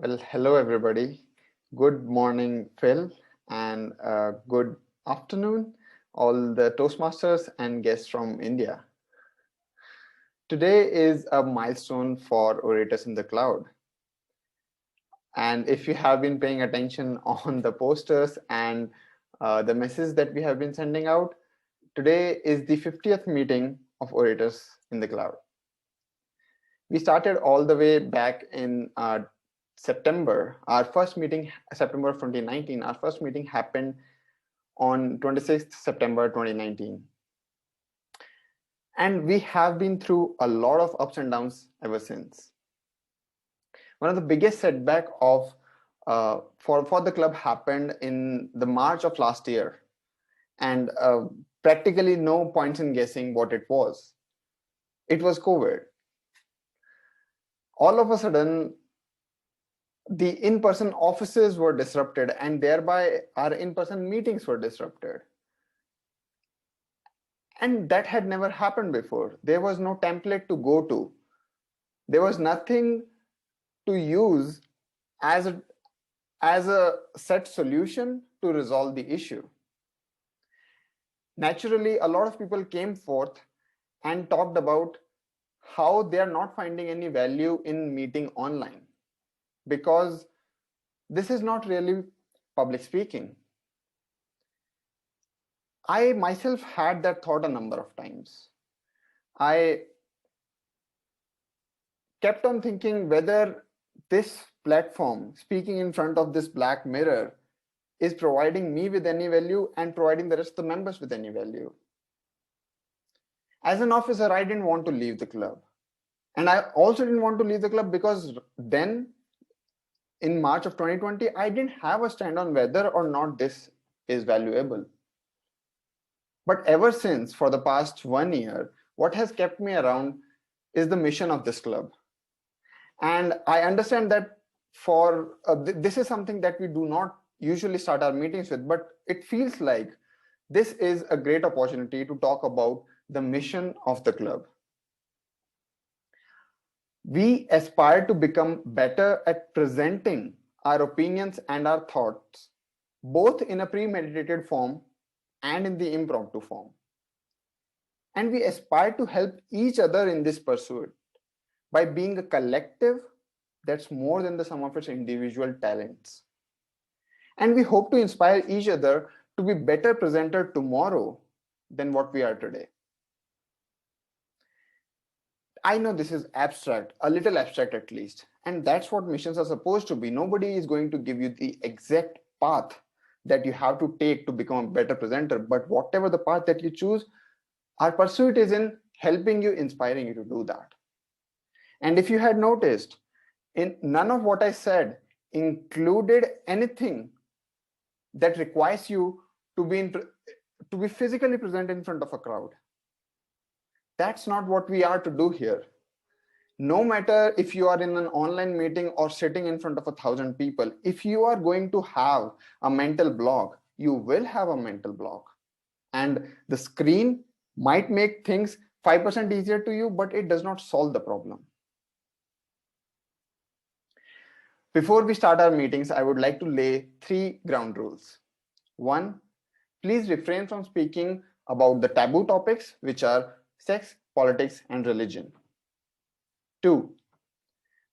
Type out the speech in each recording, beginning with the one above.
Well, hello everybody. Good morning, Phil, and good afternoon, all the Toastmasters and guests from India. Today is a milestone for orators in the cloud. And if you have been paying attention on the posters and the message that we have been sending out, today is the 50th meeting of orators in the cloud. We started all the way back in September. Our first meeting, September of 2019, our first meeting happened on 26th September 2019. And we have been through a lot of ups and downs ever since. One of the biggest setback of for the club happened in the March of last year, and practically no points in guessing what it was. It was COVID. All of a sudden, the in-person offices were disrupted, and thereby our in-person meetings were disrupted. And that had never happened before. There was no template to go to. There was nothing to use as a set solution to resolve the issue. Naturally, a lot of people came forth and talked about how they are not finding any value in meeting online, because this is not really public speaking. I myself had that thought a number of times. I kept on thinking whether this platform, speaking in front of this black mirror, is providing me with any value and providing the rest of the members with any value. As an officer, I didn't want to leave the club. And I also didn't want to leave the club because then in March of 2020, I didn't have a stand on whether or not this is valuable. But ever since, for the past 1 year, what has kept me around is the mission of this club. And I understand that for this is something that we do not usually start our meetings with, but it feels like this is a great opportunity to talk about the mission of the club. We aspire to become better at presenting our opinions and our thoughts, both in a premeditated form and in the impromptu form. And we aspire to help each other in this pursuit by being a collective that's more than the sum of its individual talents. And we hope to inspire each other to be better presenter tomorrow than what we are today. I know this is abstract, a little abstract at least, and that's what missions are supposed to be. Nobody is going to give you the exact path that you have to take to become a better presenter, but whatever the path that you choose, our pursuit is in helping you, inspiring you to do that. And if you had noticed, in none of what I said included anything that requires you to be physically present in front of a crowd. That's not what we are to do here. No matter if you are in an online meeting or sitting in front of 1,000 people, if you are going to have a mental block, you will have a mental block. And the screen might make things 5% easier to you, but it does not solve the problem. Before we start our meetings, I would like to lay 3 ground rules. 1, please refrain from speaking about the taboo topics, which are sex, politics, and religion. 2,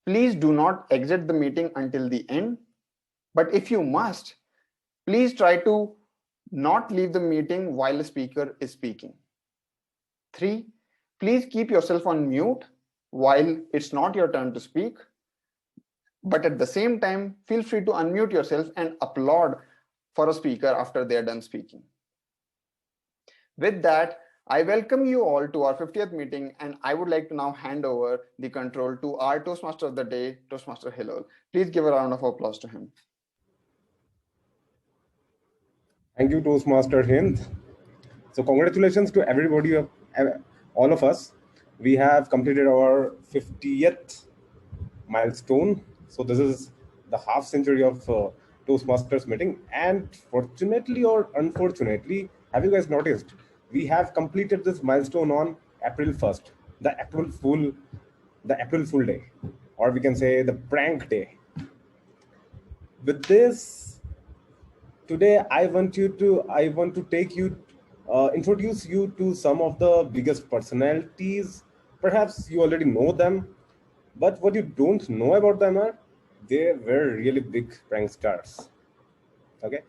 please do not exit the meeting until the end, but if you must, please try to not leave the meeting while the speaker is speaking. 3, please keep yourself on mute while it's not your turn to speak, but at the same time, feel free to unmute yourself and applaud for a speaker after they are done speaking. With that, I welcome you all to our 50th meeting, and I would like to now hand over the control to our Toastmaster of the day, Toastmaster Hillol. Please give a round of applause to him. Thank you, Toastmaster Hind. So congratulations to everybody, all of us. We have completed our 50th milestone. So this is the half century of Toastmasters meeting. And fortunately or unfortunately, have you guys noticed, we have completed this milestone on April 1st, the April Fool day, or we can say the prank day. With this, today I want to introduce you to some of the biggest personalities. Perhaps you already know them, but what you don't know about them are they were really big pranksters. Okay,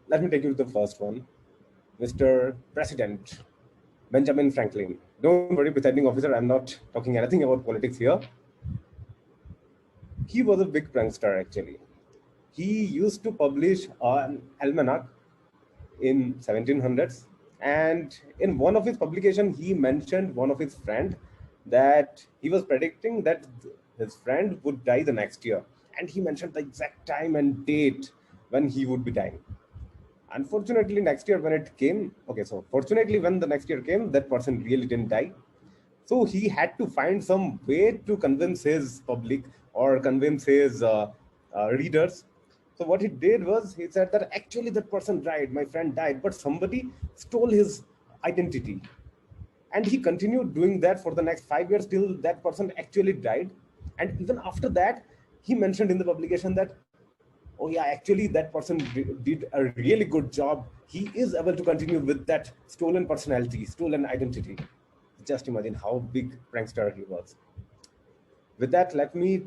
let me take you to the first one, Mr. President Benjamin Franklin. Don't worry, presiding officer, I'm not talking anything about politics here. He was a big prankster actually. He used to publish an almanac in 1700s, and in one of his publication he mentioned one of his friend that he was predicting that his friend would die the next year, and he mentioned the exact time and date when he would be dying. Unfortunately, next year when it came, okay, so fortunately when the next year came, that person really didn't die. So he had to find some way to convince his public or convince his readers. So what he did was he said that actually that person died, my friend died, but somebody stole his identity. And he continued doing that for the next 5 years till that person actually died. And even after that, he mentioned in the publication that, oh yeah, actually that person did a really good job. He is able to continue with that stolen personality, stolen identity. Just imagine how big prankster he was. With that, let me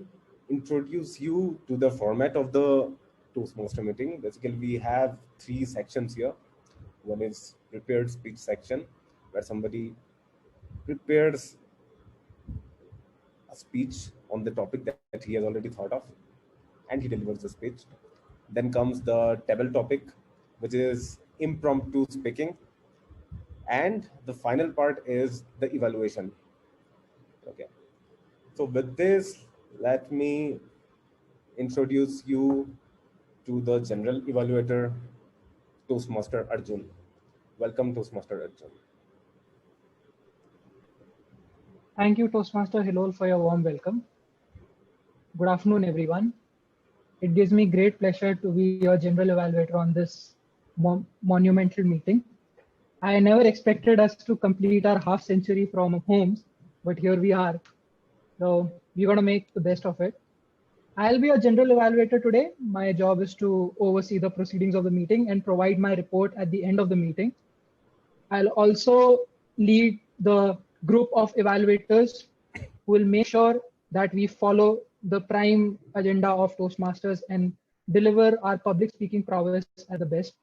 introduce you to the format of the Toastmaster meeting. Basically, we have three sections here. One is prepared speech section, where somebody prepares a speech on the topic that he has already thought of, and he delivers the speech. Then comes the table topic, which is impromptu speaking. And the final part is the evaluation. Okay. So with this, let me introduce you to the general evaluator, Toastmaster Arjun. Welcome, Toastmaster Arjun. Thank you, Toastmaster Hillol, for your warm welcome. Good afternoon, everyone. It gives me great pleasure to be your general evaluator on this monumental meeting. I never expected us to complete our half century from homes, but here we are. So we're going to make the best of it. I'll be a general evaluator today. My job is to oversee the proceedings of the meeting and provide my report at the end of the meeting. I'll also lead the group of evaluators who will make sure that we follow the prime agenda of Toastmasters and deliver our public speaking prowess at the best.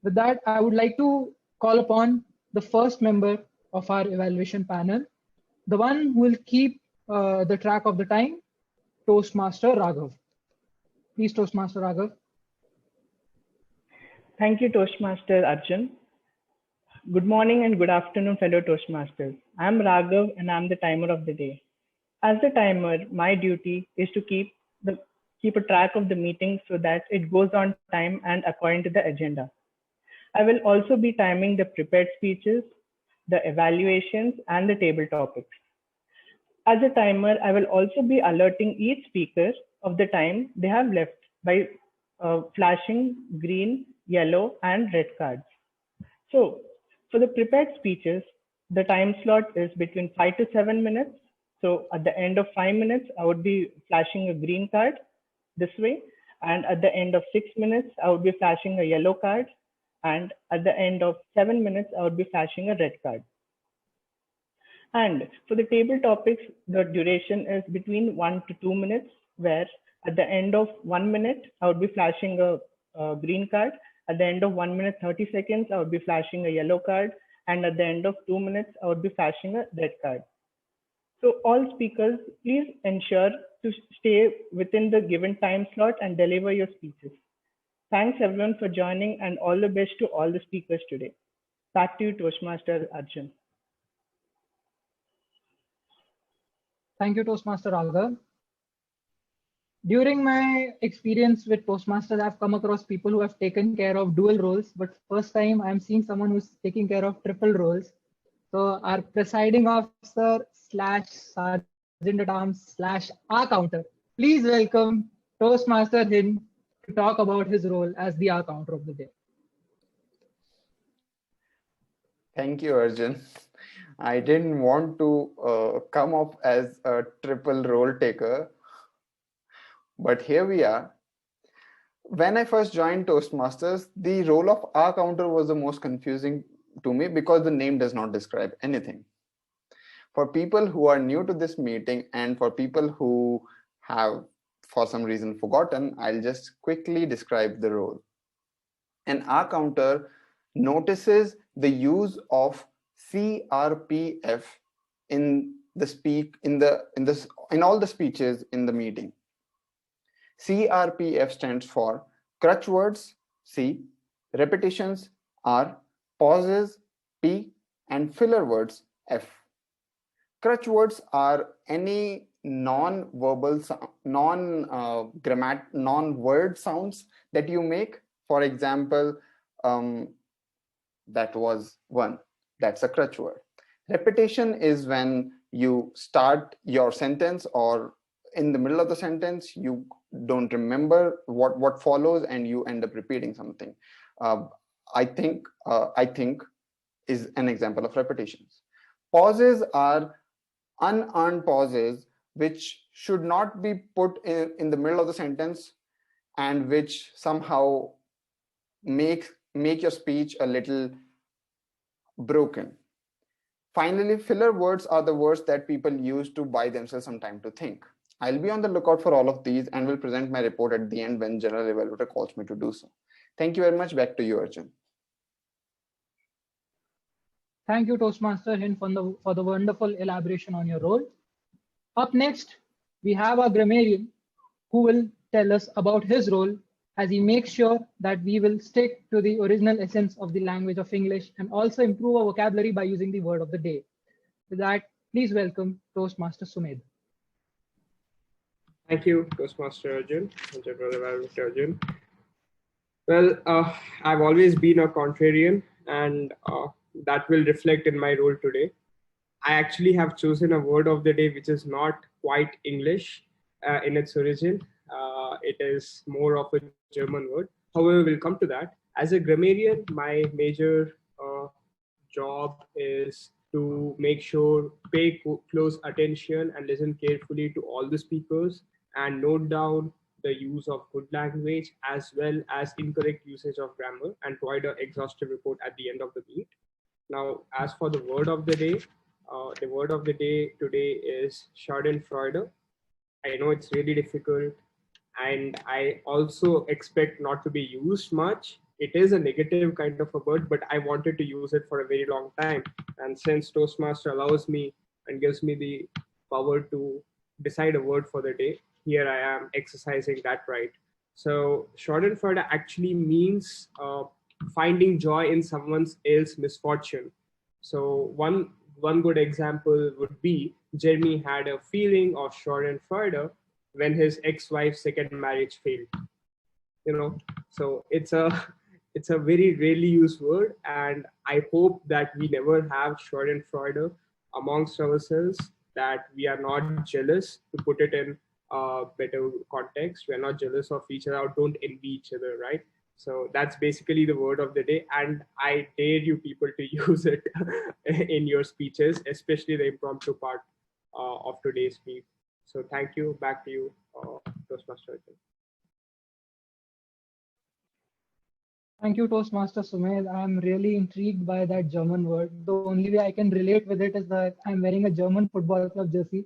With that, I would like to call upon the first member of our evaluation panel, the one who will keep the track of the time, Toastmaster Raghav. Please, Toastmaster Raghav. Thank you, Toastmaster Arjun. Good morning and good afternoon, fellow Toastmasters. I'm Raghav and I'm the timer of the day. As the timer, my duty is to keep a track of the meeting so that it goes on time and according to the agenda. I will also be timing the prepared speeches, the evaluations, and the table topics. As a timer, I will also be alerting each speaker of the time they have left by flashing green, yellow, and red cards. So for the prepared speeches, the time slot is between 5 to 7 minutes. So at the end of 5 minutes, I would be flashing a green card this way. And at the end of 6 minutes, I would be flashing a yellow card. And at the end of 7 minutes, I would be flashing a red card. And for the table topics, the duration is between 1 to 2 minutes, where at the end of 1 minute, I would be flashing a green card. At the end of 1 minute, 30 seconds, I would be flashing a yellow card. And at the end of 2 minutes, I would be flashing a red card. So all speakers, please ensure to stay within the given time slot and deliver your speeches. Thanks everyone for joining and all the best to all the speakers today. Back to you, Toastmaster Arjun. Thank you, Toastmaster Raghav. During my experience with Toastmasters, I've come across people who have taken care of dual roles, but first time I'm seeing someone who's taking care of triple roles. So our presiding officer / sergeant at arms / AhCounter. Please welcome Toastmaster Hind to talk about his role as the AhCounter of the day. Thank you, Arjun. I didn't want to come up as a triple role taker, but here we are. When I first joined Toastmasters, the role of AhCounter was the most confusing to me because the name does not describe anything. For people who are new to this meeting and for people who have for some reason forgotten, I'll just quickly describe the role. An AhCounter notices the use of CRPF in all the speeches in the meeting. CRPF stands for crutch words C, repetitions R, pauses P, and filler words F. Crutch words are any non-verbal, non-word sounds that you make. For example, that was one. That's a crutch word. Repetition is when you start your sentence or in the middle of the sentence, you don't remember what follows and you end up repeating something. I think is an example of repetitions. Pauses are unearned pauses which should not be put in the middle of the sentence and which somehow make your speech a little broken. Finally, filler words are the words that people use to buy themselves some time to think. I'll be on the lookout for all of these and will present my report at the end when General Evaluator calls me to do so. Thank you very much. Back to you, Arjun. Thank you, Toastmaster Hind, for the wonderful elaboration on your role. Up next, we have our grammarian who will tell us about his role as he makes sure that we will stick to the original essence of the language of English and also improve our vocabulary by using the word of the day. With that, please welcome Toastmaster Sumedh. Thank you, Toastmaster Arjun and General Evaluator Arjun. Well, I've always been a contrarian, and that will reflect in my role today. I actually have chosen a word of the day which is not quite English in its origin. It is more of a German word. However, we'll come to that. As a grammarian, my major job is to make sure, pay close attention and listen carefully to all the speakers and note down the use of good language as well as incorrect usage of grammar and provide an exhaustive report at the end of the meet. Now, as for the word of the day today is Schadenfreude. I know it's really difficult and I also expect not to be used much. It is a negative kind of a word, but I wanted to use it for a very long time. And since Toastmaster allows me and gives me the power to decide a word for the day, here I am exercising that right. So Schadenfreude actually means finding joy in someone else's misfortune. So one good example would be Jeremy had a feeling of Schadenfreude when his ex-wife's second marriage failed. So it's a very rarely used word, and I hope that we never have Schadenfreude amongst ourselves, that we are not jealous, to put it in a better context. We are not jealous of each other, or don't envy each other, right? So that's basically the word of the day, and I dare you people to use it in your speeches, especially the impromptu part of today's meet. So thank you. Back to you, Toastmaster. Thank you, Toastmaster Sumedh. I'm really intrigued by that German word. The only way I can relate with it is that I'm wearing a German football club jersey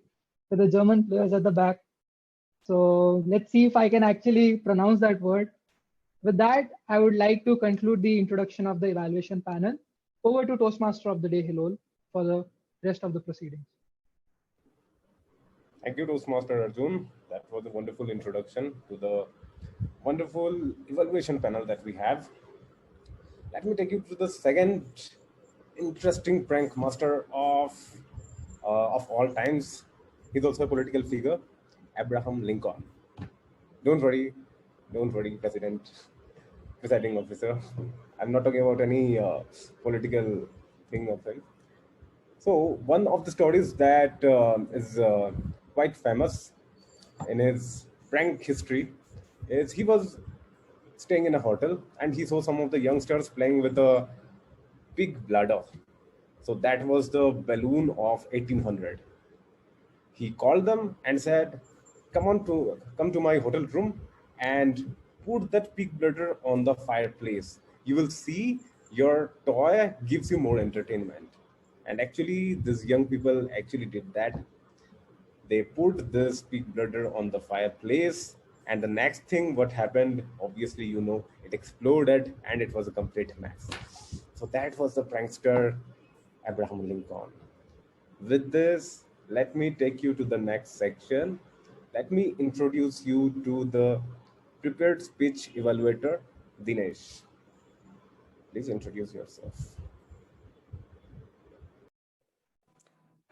with the German players at the back. So let's see if I can actually pronounce that word. With that, I would like to conclude the introduction of the evaluation panel. Over to Toastmaster of the Day, Hillol, for the rest of the proceedings. Thank you, Toastmaster Arjun. That was a wonderful introduction to the wonderful evaluation panel that we have. Let me take you to the second interesting prank master of all times. He's also a political figure, Abraham Lincoln. Don't worry, Presiding Officer. I'm not talking about any political thing of him. So one of the stories that is quite famous in his prank history is he was staying in a hotel and he saw some of the youngsters playing with a big bladder. So that was the balloon of 1800. He called them and said, come to my hotel room and put that peak bladder on the fireplace. You will see your toy gives you more entertainment. And actually, these young people actually did that. They put this peak bladder on the fireplace, and the next thing what happened, obviously, it exploded and it was a complete mess. So that was the prankster Abraham Lincoln. With this, let me take you to the next section. Let me introduce you to the prepared speech evaluator, Dinesh. Please introduce yourself.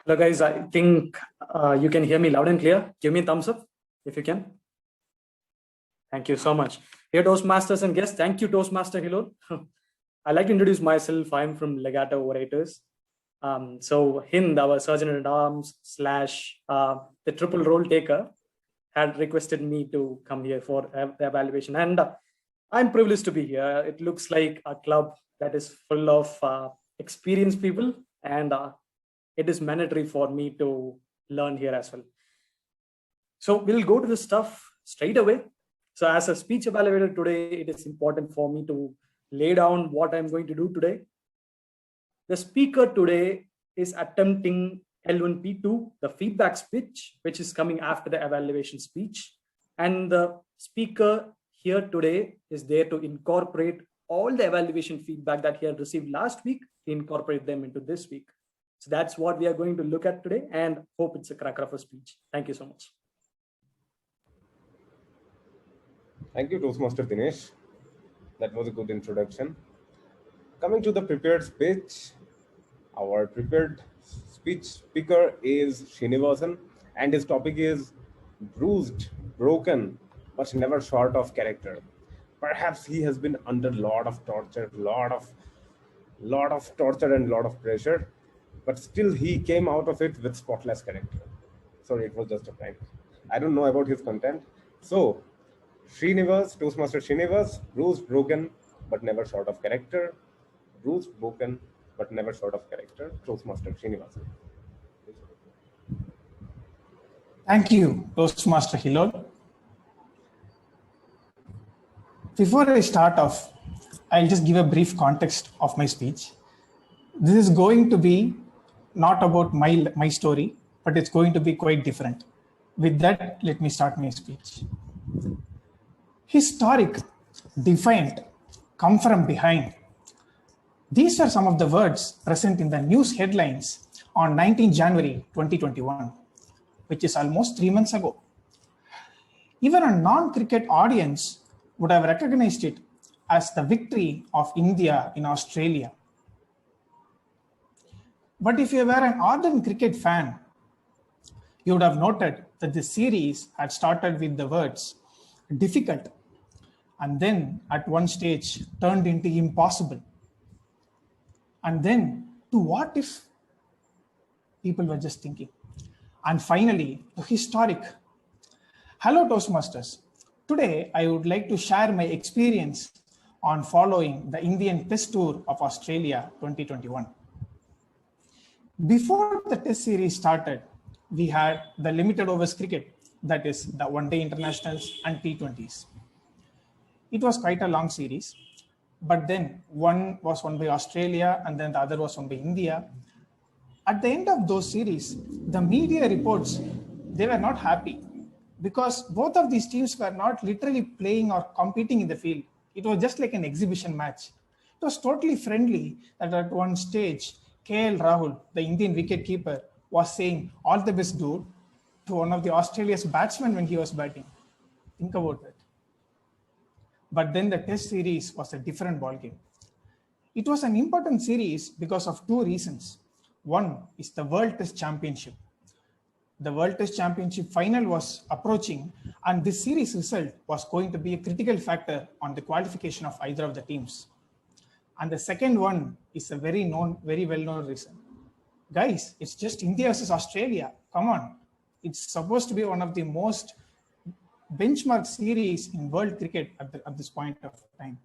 Hello guys, I think you can hear me loud and clear. Give me a thumbs up if you can. Thank you so much. Dear Toastmasters and guests, thank you Toastmaster Hillol. I'd like to introduce myself. I'm from Legato Orators. So Hind, our Sergeant at Arms / the triple role taker, had requested me to come here for the evaluation, and I'm privileged to be here. It looks like a club that is full of experienced people, and it is mandatory for me to learn here as well. So we'll go to the stuff straight away. So as a speech evaluator today, it is important for me to lay down what I'm going to do today. The speaker today is attempting L1P2, the feedback speech, which is coming after the evaluation speech. And the speaker here today is there to incorporate all the evaluation feedback that he had received last week, to incorporate them into this week. So that's what we are going to look at today, and hope it's a cracker of a speech. Thank you so much. Thank you, Toastmaster Dinesh. That was a good introduction. Coming to the prepared speech, our prepared speech speaker is Srinivasan, and his topic is bruised, broken, but never short of character. Perhaps he has been under a lot of torture, lot of torture and lot of pressure, but still he came out of it with spotless character. Sorry, it was just a prank. I don't know about his content. So, Toastmaster Srinivas, bruised, broken, but never short of character. Bruised, broken, but never short of character. Toastmaster Srinivasan. Thank you, Toastmaster Hillol. Before I start off, I'll just give a brief context of my speech. This is going to be not about my story, but it's going to be quite different. With that, let me start my speech. Historic, defiant, come from behind. These are some of the words present in the news headlines on 19 January 2021, which is almost 3 months ago. Even a non-cricket audience would have recognized it as the victory of India in Australia. But if you were an ardent cricket fan, you would have noted that the series had started with the words difficult, and then at one stage turned into impossible. And then to what if, people were just thinking. And finally, the historic. Hello Toastmasters. Today, I would like to share my experience on following the Indian Test Tour of Australia 2021. Before the Test series started, we had the limited overs cricket, that is the one-day internationals and T20s. It was quite a long series, but then one was won by Australia and then the other was won by India. At the end of those series, the media reports, they were not happy because both of these teams were not literally playing or competing in the field. It was just like an exhibition match. It was totally friendly that at one stage, KL Rahul, the Indian wicketkeeper, was saying, "All the best, dude," to one of the Australia's batsmen when he was batting. Think about it. But then the Test series was a different ballgame. It was an important series because of two reasons. One is the World Test Championship. The World Test Championship final was approaching, and this series result was going to be a critical factor on the qualification of either of the teams. And the second one is a very well-known reason. Guys, it's just India versus Australia. Come on. It's supposed to be one of the most benchmark series in world cricket at this point of time.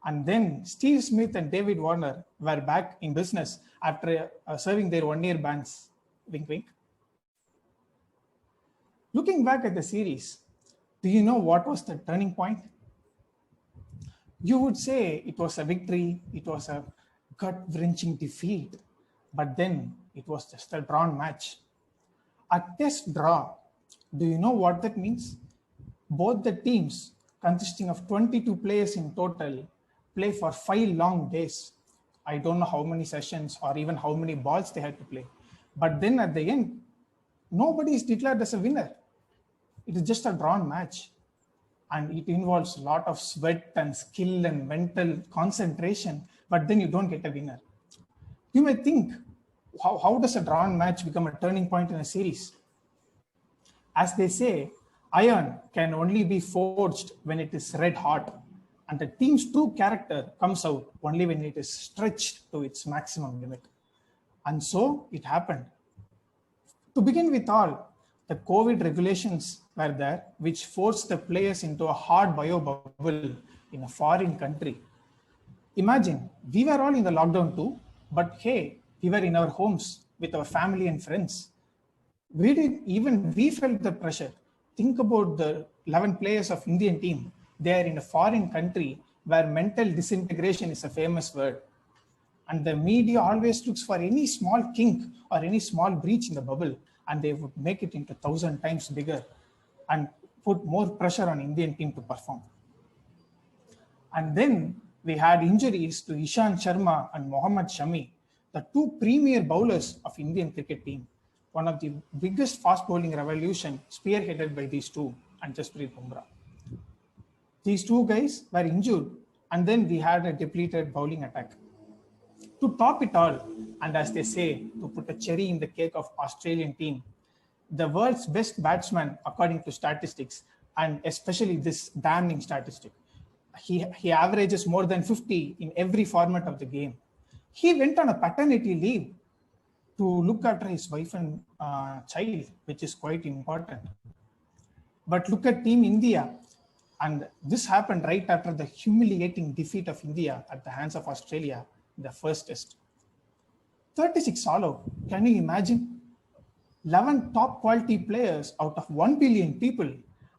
And then Steve Smith and David Warner were back in business after serving their one-year bans. Wink, wink. Looking back at the series, do you know what was the turning point? You would say it was a victory, it was a gut-wrenching defeat, but then it was just a drawn match. A test draw. Do you know what that means? Both the teams, consisting of 22 players in total, play for 5 long days. I don't know how many sessions or even how many balls they had to play. But then at the end, nobody is declared as a winner. It is just a drawn match. And it involves a lot of sweat and skill and mental concentration, but then you don't get a winner. You may think, how does a drawn match become a turning point in a series? As they say, iron can only be forged when it is red hot, and the team's true character comes out only when it is stretched to its maximum limit. And so it happened. To begin with all, the COVID regulations were there, which forced the players into a hard bio bubble in a foreign country. Imagine, we were all in the lockdown too, but hey, we were in our homes with our family and friends. We felt the pressure. Think about the 11 players of Indian team. They are in a foreign country where mental disintegration is a famous word. And the media always looks for any small kink or any small breach in the bubble, and they would make it into 1,000 times bigger and put more pressure on Indian team to perform. And then we had injuries to Ishant Sharma and Mohammad Shami, the two premier bowlers of Indian cricket team. One of the biggest fast bowling revolution spearheaded by these two and Jasprit Bumrah. These two guys were injured, and then we had a depleted bowling attack. To top it all, and as they say, to put a cherry in the cake of Australian team, the world's best batsman, according to statistics, and especially this damning statistic, he averages more than 50 in every format of the game. He went on a paternity leave to look after his wife and child, which is quite important. But look at Team India, and this happened right after the humiliating defeat of India at the hands of Australia in the first test. 36 all out. Can you imagine? 11 top quality players out of 1 billion people,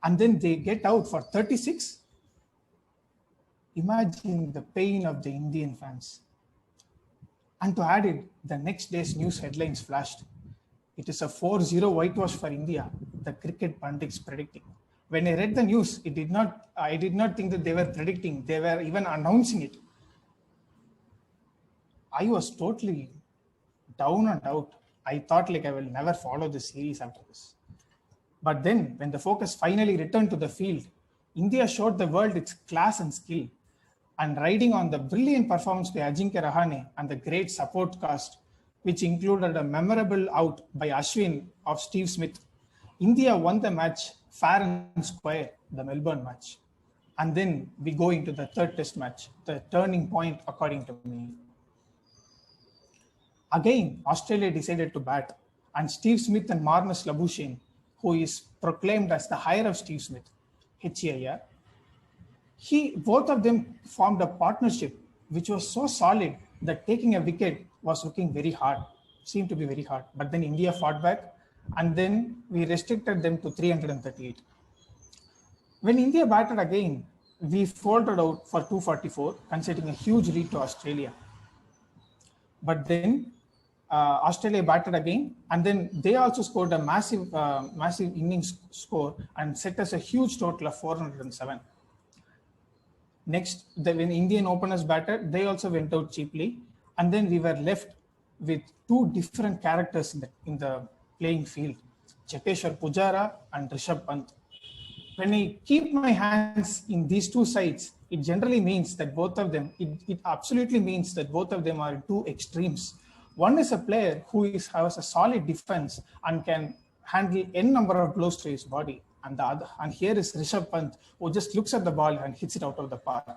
and then they get out for 36? Imagine the pain of the Indian fans. And to add it, the next day's news headlines flashed. It is a 4-0 whitewash for India, the cricket pundits predicting. When I read the news, I did not think that they were predicting, they were even announcing it. I was totally down and out. I thought like I will never follow the series after this. But then when the focus finally returned to the field, India showed the world its class and skill. And riding on the brilliant performance by Ajinkya Rahane and the great support cast, which included a memorable out by Ashwin of Steve Smith, India won the match fair and square, the Melbourne match. And then we go into the third test match, the turning point according to me. Again, Australia decided to bat, and Steve Smith and Marnus Labuschagne, who is proclaimed as the hire of Steve Smith, HIR, both of them formed a partnership which was so solid that taking a wicket was looking very hard, seemed to be very hard. But then India fought back, and then we restricted them to 338. When India batted again, we folded out for 244, conceding a huge lead to Australia. But then Australia batted again, and then they also scored a massive innings score and set us a huge total of 407. Next, when Indian openers batted, they also went out cheaply, and then we were left with two different characters in the playing field, Cheteshwar Pujara and Rishabh Pant. When I keep my hands in these two sides, it generally means that both of them, it absolutely means that both of them are two extremes. One is a player who has a solid defense and can handle n number of blows to his body. And here is Rishabh Pant, who just looks at the ball and hits it out of the park.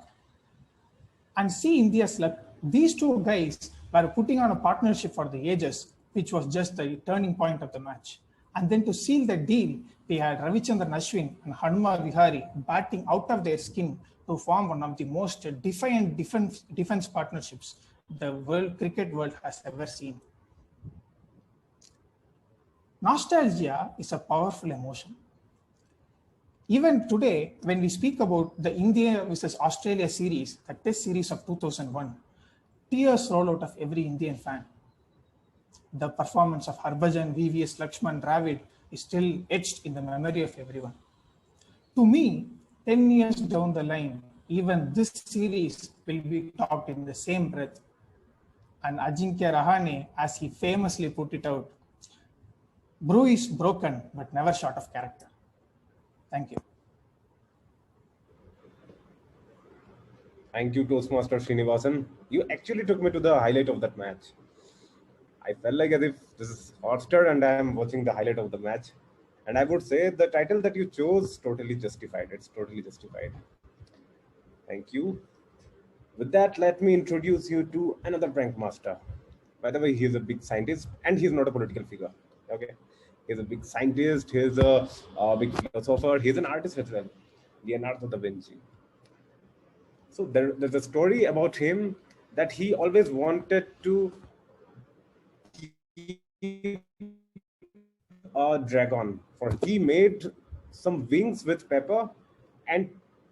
And see India's luck. These two guys were putting on a partnership for the ages, which was just the turning point of the match. And then to seal the deal, we had Ravichandran Ashwin and Hanuma Vihari batting out of their skin to form one of the most defiant defense partnerships the cricket world has ever seen. Nostalgia is a powerful emotion. Even today, when we speak about the India versus Australia series, the test series of 2001, tears roll out of every Indian fan. The performance of Harbhajan, VVS Lakshman, Dravid is still etched in the memory of everyone. To me, 10 years down the line, even this series will be talked in the same breath. And Ajinkya Rahane, as he famously put it out, brew is broken, but never short of character. Thank you. Thank you, Toastmaster Srinivasan. You actually took me to the highlight of that match. I felt like as if this is Hotstar and I am watching the highlight of the match. And I would say the title that you chose totally justified. It's totally justified. Thank you. With that, let me introduce you to another prank master. By the way, he's a big scientist and he's not a political figure. Okay, he's a big scientist. He's a big philosopher. He's an artist as well, Leonardo da Vinci. So there's a story about him that he always wanted to keep a dragon. For he made some wings with paper and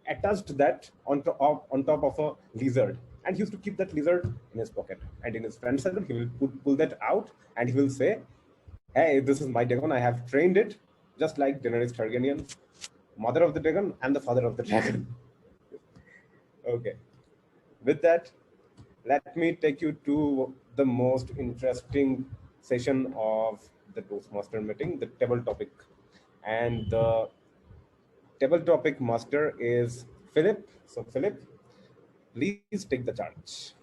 attached that on top of a lizard, and he used to keep that lizard in his pocket. And in his friend circle, he will pull that out and he will say, "Hey, this is my dragon. I have trained it, just like Daenerys Targaryen, mother of the dragon and the father of the dragon." Okay. With that, let me take you to the most interesting session of the Toastmaster meeting, the table topic. And the table topic master is Philip. So Philip, please take the charge.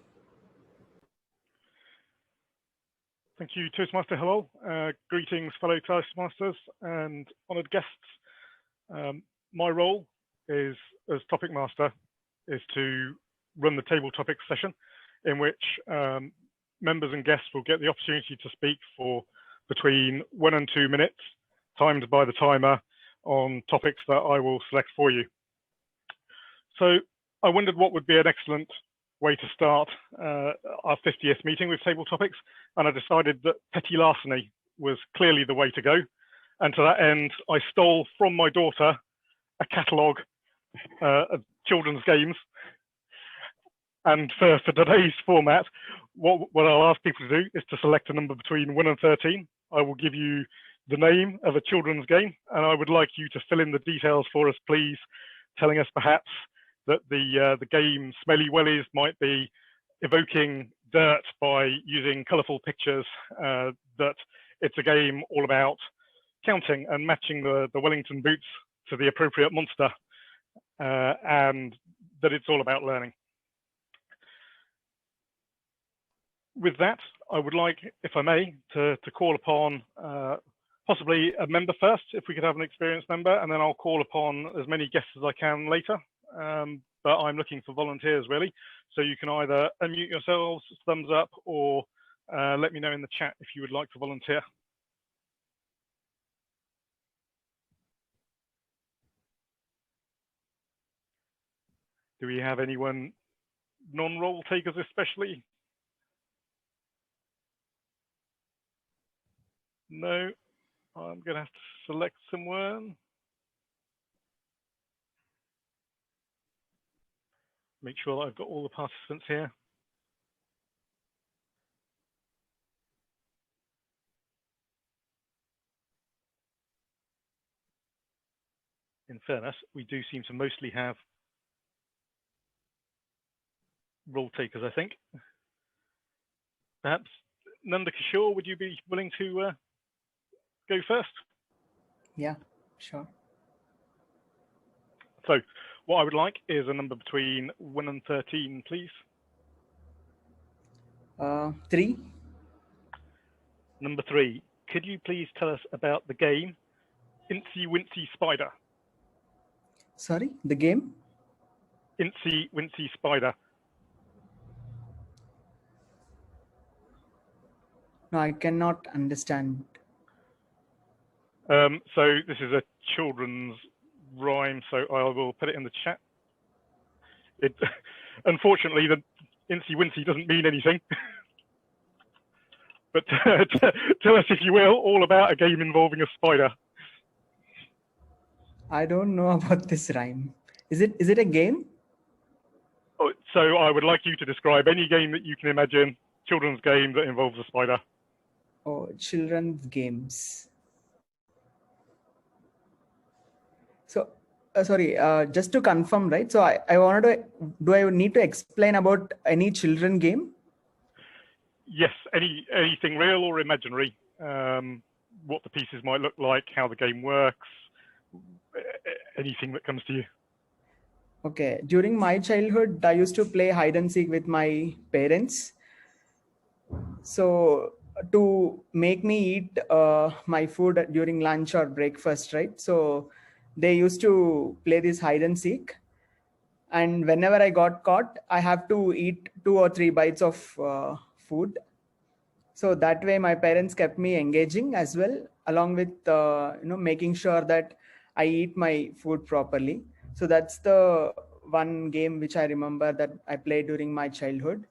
Thank you, Toastmaster Hillol. Greetings, fellow Toastmasters and honoured guests. My role is, as topic master, is to run the table topic session, in which members and guests will get the opportunity to speak for between 1 and 2 minutes, timed by the timer, on topics that I will select for you. So I wondered what would be an excellent way to start our 50th meeting with table topics, and I decided that petty larceny was clearly the way to go. And to that end, I stole from my daughter a catalogue of children's games. And for today's format, what I'll ask people to do is to select a number between 1 and 13. I will give you the name of a children's game, and I would like you to fill in the details for us, please, telling us perhaps that the game Smelly Wellies might be evoking dirt by using colourful pictures, that it's a game all about counting and matching the Wellington boots to the appropriate monster, and that it's all about learning. With that, I would like, if I may, to call upon possibly a member first, if we could have an experienced member, and then I'll call upon as many guests as I can later. But I'm looking for volunteers, really. So you can either unmute yourselves, thumbs up, or let me know in the chat if you would like to volunteer. Do we have anyone non-role takers especially? No, I'm going to have to select someone. Make sure that I've got all the participants here. In fairness, we do seem to mostly have role takers, I think. Perhaps Nanda Kishore, would you be willing to go first? Yeah, sure. So what I would like is a number between 1 and 13, please. 3. Number 3, could you please tell us about the game Incy Wincy Spider? Sorry, the game? Incy Wincy Spider. No, I cannot understand. So this is a children's rhyme, so I will put it in the chat. It, unfortunately, the Incy Wincy doesn't mean anything. But tell us, if you will, all about a game involving a spider. I don't know about this rhyme. Is it a game? Oh, so I would like you to describe any game that you can imagine, children's game that involves a spider. Oh, children's games. So, sorry, just to confirm, right? So I wanted to, do I need to explain about any children game? Yes, anything real or imaginary, what the pieces might look like, how the game works, anything that comes to you. Okay, during my childhood, I used to play hide and seek with my parents. So to make me eat my food during lunch or breakfast, right? So they used to play this hide and seek. And whenever I got caught, I have to eat 2 or 3 bites of food. So that way my parents kept me engaging as well, along with making sure that I eat my food properly. So that's the one game which I remember that I played during my childhood.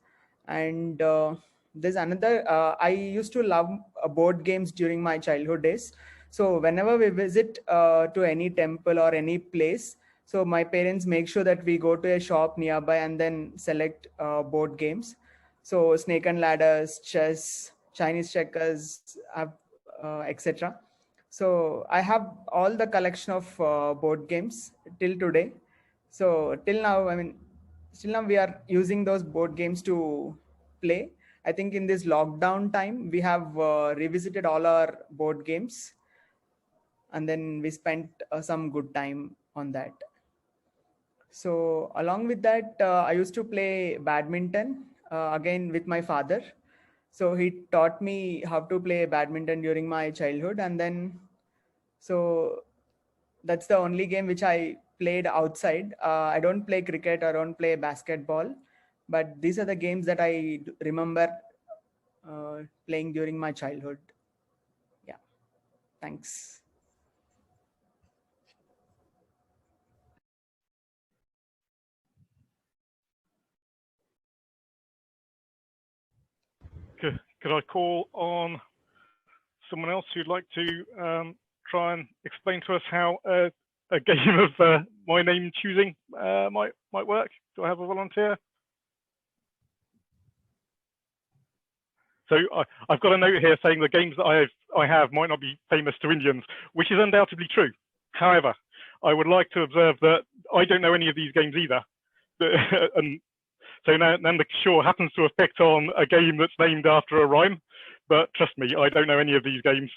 And there's another, I used to love board games during my childhood days. So whenever we visit to any temple or any place, so my parents make sure that we go to a shop nearby and then select board games. So snake and ladders, chess, Chinese checkers, etc. So I have all the collection of board games till today. So till now, I mean, still now we are using those board games to play. I think in this lockdown time, we have revisited all our board games, and then we spent some good time on that. So along with that, I used to play badminton again with my father. So he taught me how to play badminton during my childhood, and then so that's the only game which I played outside. I don't play cricket, I don't play basketball, but these are the games that I remember playing during my childhood. Yeah, thanks. Could I call on someone else who'd like to try and explain to us how a game of my name choosing might work? Do I have a volunteer? So I've got a note here saying the games that I have might not be famous to Indians, which is undoubtedly true. However, I would like to observe that I don't know any of these games either. And so Nanda Kishore happens to have picked on a game that's named after a rhyme, but trust me, I don't know any of these games.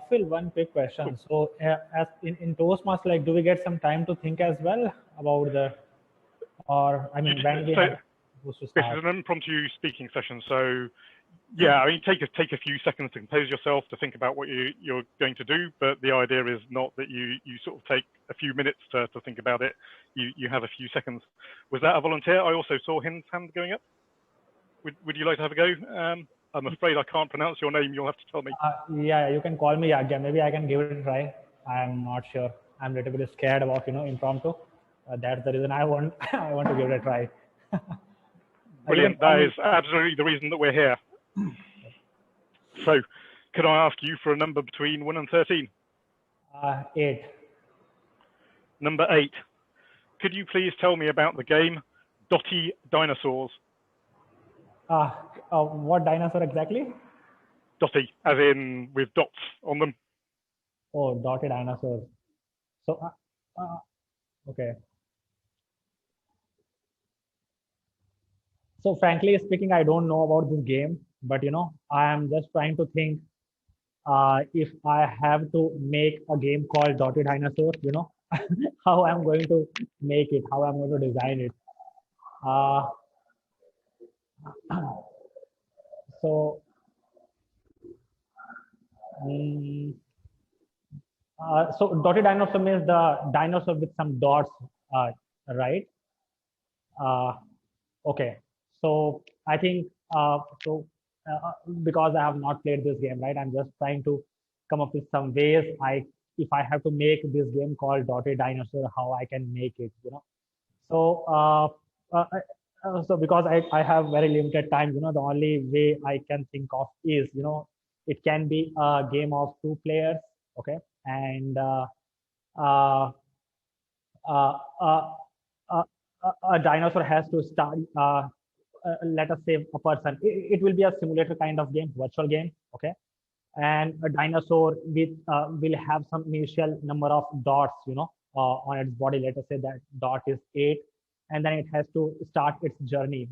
Phil, one quick question. So, as in Toastmaster, like, do we get some time to think as well about the, or I mean, when we have supposed to This start? is an impromptu speaking session, so yeah, I mean, take a few seconds to compose yourself, to think about what you're going to do. But the idea is not that you sort of take a few minutes to think about it. You have a few seconds. Was that a volunteer? I also saw Hind's hand going up. Would you like to have a go? I'm afraid I can't pronounce your name. You'll have to tell me. Yeah, you can call me Yagya. Maybe I can give it a try. I'm not sure. I'm a little bit scared about impromptu. That's the reason I want I want to give it a try. Brilliant. That is absolutely the reason that we're here. So, could I ask you for a number between 1 and 13? 8. Number 8. Could you please tell me about the game Dotty Dinosaurs? What dinosaur exactly? Dotty, as in with dots on them. Oh, dotted dinosaurs. So, okay. So frankly speaking, I don't know about this game, but I am just trying to think if I have to make a game called Dotted Dinosaur, how I'm going to make it, how I'm going to design it. So, so dotted dinosaur means the dinosaur with some dots, right? Okay. So I think because I have not played this game, right? I'm just trying to come up with some ways if I have to make this game called Dotted Dinosaur, how I can make it, So so because I have very limited time, the only way I can think of is It can be a game of 2 players, okay, and a dinosaur has to start. Let us say a person. It will be a simulator kind of game, virtual game, okay. And a dinosaur with will have some initial number of dots, on its body. Let us say that dot is 8, and then it has to start its journey.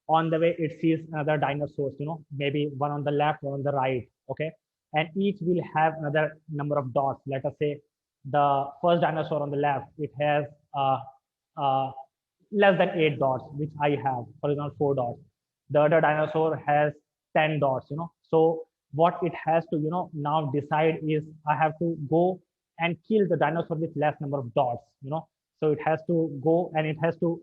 On the way it sees another dinosaurs, maybe one on the left, one on the right, okay, and each will have another number of dots. Let us say the first dinosaur on the left, it has less than 8 dots, which I have, for example, 4 dots. The other dinosaur has 10 dots, so what it has to, now decide is I have to go and kill the dinosaur with less number of dots, so it has to go and it has to,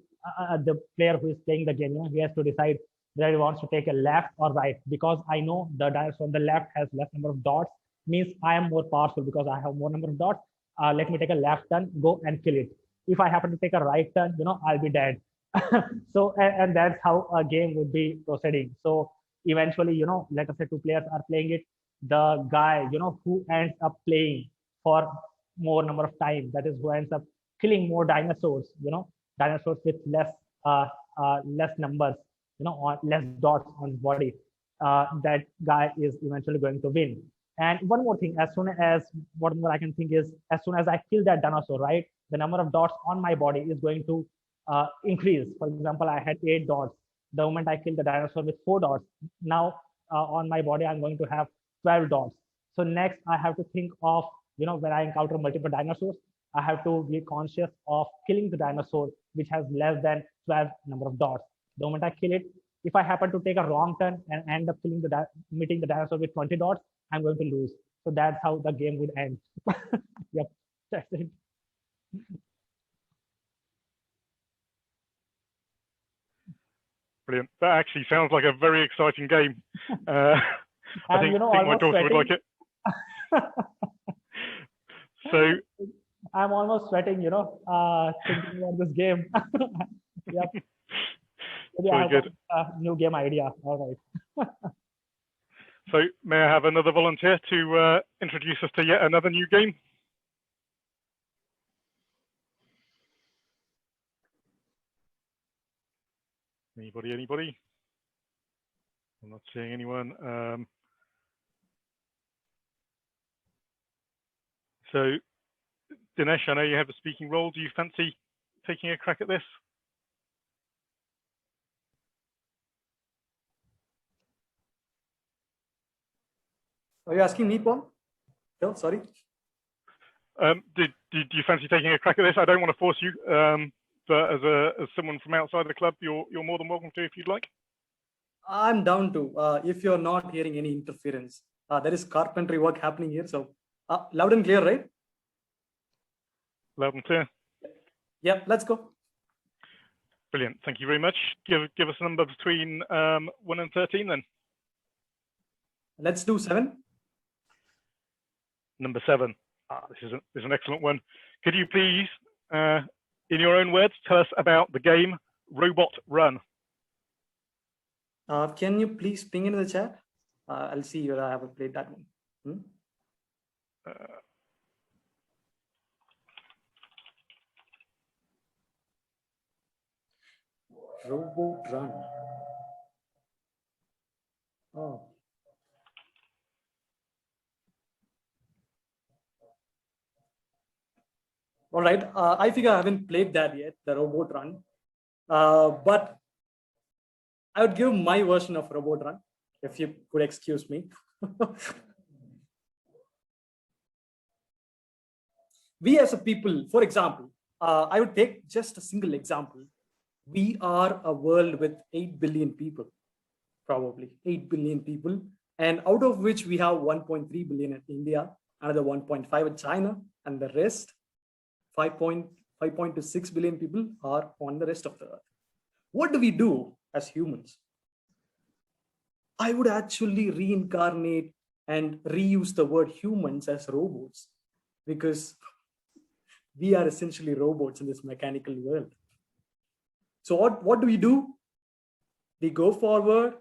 the player who is playing the game, he has to decide whether he wants to take a left or right. Because I know the dinosaur on the left has less number of dots, means I am more powerful because I have more number of dots. Let me take a left turn, go and kill it. If I happen to take a right turn, I'll be dead. So, and that's how a game would be proceeding. So eventually, let us say 2 players are playing it. The guy, who ends up playing for more number of time, that is who ends up killing more dinosaurs, dinosaurs with less numbers, or less dots on his body. That guy is eventually going to win. And one more thing, as soon as, what more I can think is, as soon as I kill that dinosaur, right, the number of dots on my body is going to increase. For example, I had 8 dots. The moment I kill the dinosaur with 4 dots, now on my body, I'm going to have 12 dots. So next I have to think of, when I encounter multiple dinosaurs, I have to be conscious of killing the dinosaur which has less than 12 number of dots. The moment I kill it, if I happen to take a wrong turn and end up meeting the dinosaur with 20 dots, I'm going to lose. So that's how the game would end. Yep, that's it. Brilliant. That actually sounds like a very exciting game. I think my daughter would like it. So I'm almost sweating, thinking about this game. Yep. Maybe I have good. A new game idea. All right. So may I have another volunteer to introduce us to yet another new game? Anybody? I'm not seeing anyone. So Dinesh, I know you have a speaking role. Do you fancy taking a crack at this? Are you asking me, Paul? No, sorry. Do you fancy taking a crack at this? I don't want to force you, but as someone from outside the club, you're more than welcome to if you'd like. I'm down to, if you're not hearing any interference. There is carpentry work happening here, so loud and clear, right? Loud and clear. Yep, let's go. Brilliant. Thank you very much. Give us a number between 1 and 13 then. Let's do 7. Number 7. This is an excellent one. Could you please, in your own words, tell us about the game Robot Run? Can you please ping into the chat? I'll see whether I haven't played that one. Robot Run. Oh. All right. I figure I haven't played that yet, the Robot Run. But I would give my version of Robot Run, if you could excuse me. We as a people, for example, I would take just a single example. We are a world with 8 billion people, probably 8 billion people. And out of which we have 1.3 billion in India, another 1.5 in China, and the rest, 5.6 billion people are on the rest of the earth. What do we do as humans? I would actually reincarnate and reuse the word humans as robots, because we are essentially robots in this mechanical world. So what do? We go forward,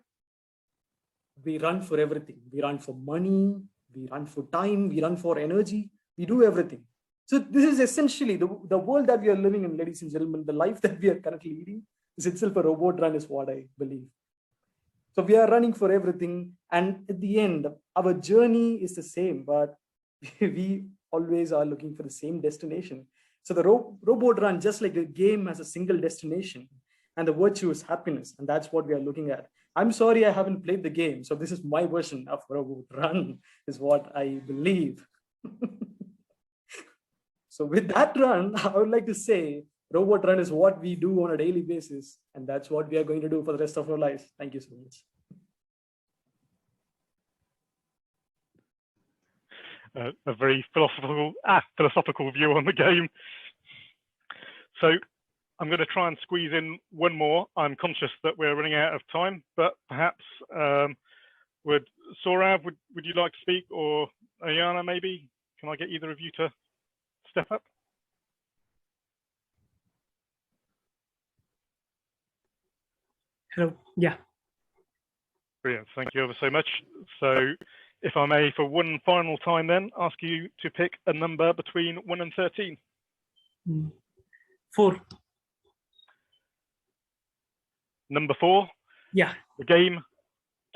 we run for everything. We run for money, we run for time, we run for energy, we do everything. So this is essentially the world that we are living in, ladies and gentlemen. The life that we are currently leading is itself a robot run, is what I believe. So we are running for everything, and at the end, our journey is the same, but we always are looking for the same destination. So the robot run, just like a game, has a single destination, and the virtue is happiness, and that's what we are looking at. I'm sorry I haven't played the game, so this is my version of robot run, is what I believe. So with that run, I would like to say robot run is what we do on a daily basis, and that's what we are going to do for the rest of our lives. Thank you so much. A very philosophical view on the game. So I'm going to try and squeeze in one more. I'm conscious that we're running out of time, but perhaps would Saurav, would you like to speak, or Ayana maybe? Can I get either of you to step up? Hello. Yeah. Brilliant. Thank you ever so much. So if I may, for one final time then, ask you to pick a number between 1 and 13. 4. Number 4. Yeah. The game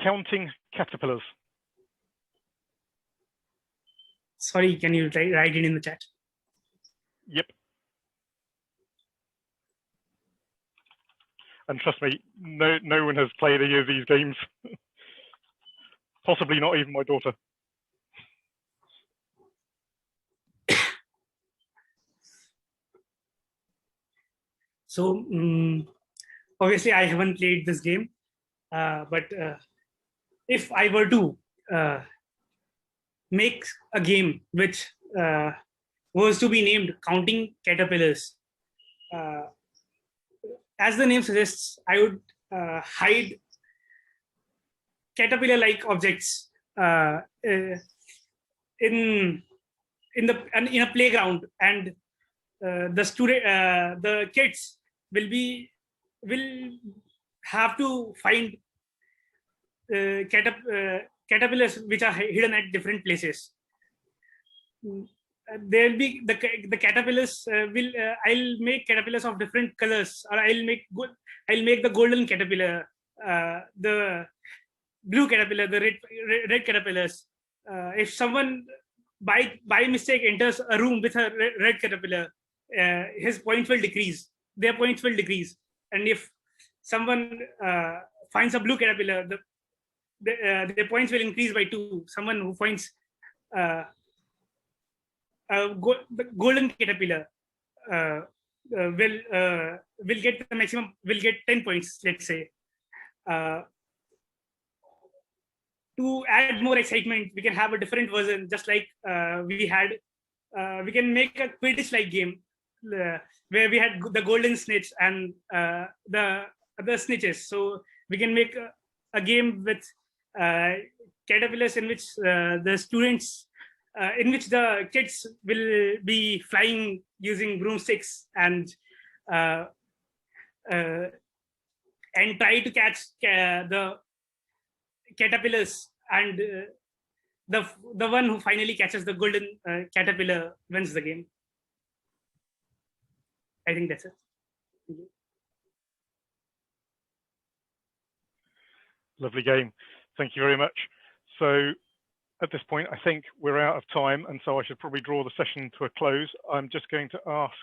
Counting Caterpillars. Sorry, can you write it in the chat? Yep. And trust me, no one has played any of these games. Possibly not even my daughter. So obviously I haven't played this game, but if I were to make a game which was to be named Counting Caterpillars, as the name suggests, I would hide caterpillar-like objects in a playground, and the kids will have to find caterpillars which are hidden at different places. There will be the caterpillars. I'll make caterpillars of different colors, or I'll make the golden caterpillar, the blue caterpillar, the red caterpillars. If someone by mistake enters a room with a red caterpillar, his points will decrease. Their points will decrease. And if someone finds a blue caterpillar, their points will increase by 2. Someone who finds the golden caterpillar will get the maximum. Will get 10 points. Let's say. To add more excitement, we can have a different version, just like we had. We can make a Quidditch-like game where we had the golden snitch and the other snitches. So we can make a game with caterpillars in which the students, in which the kids will be flying using broomsticks and try to catch the caterpillars, and the one who finally catches the golden caterpillar wins the game. I think that's it. Lovely game. Thank you very much. So at this point, I think we're out of time, and so I should probably draw the session to a close. I'm just going to ask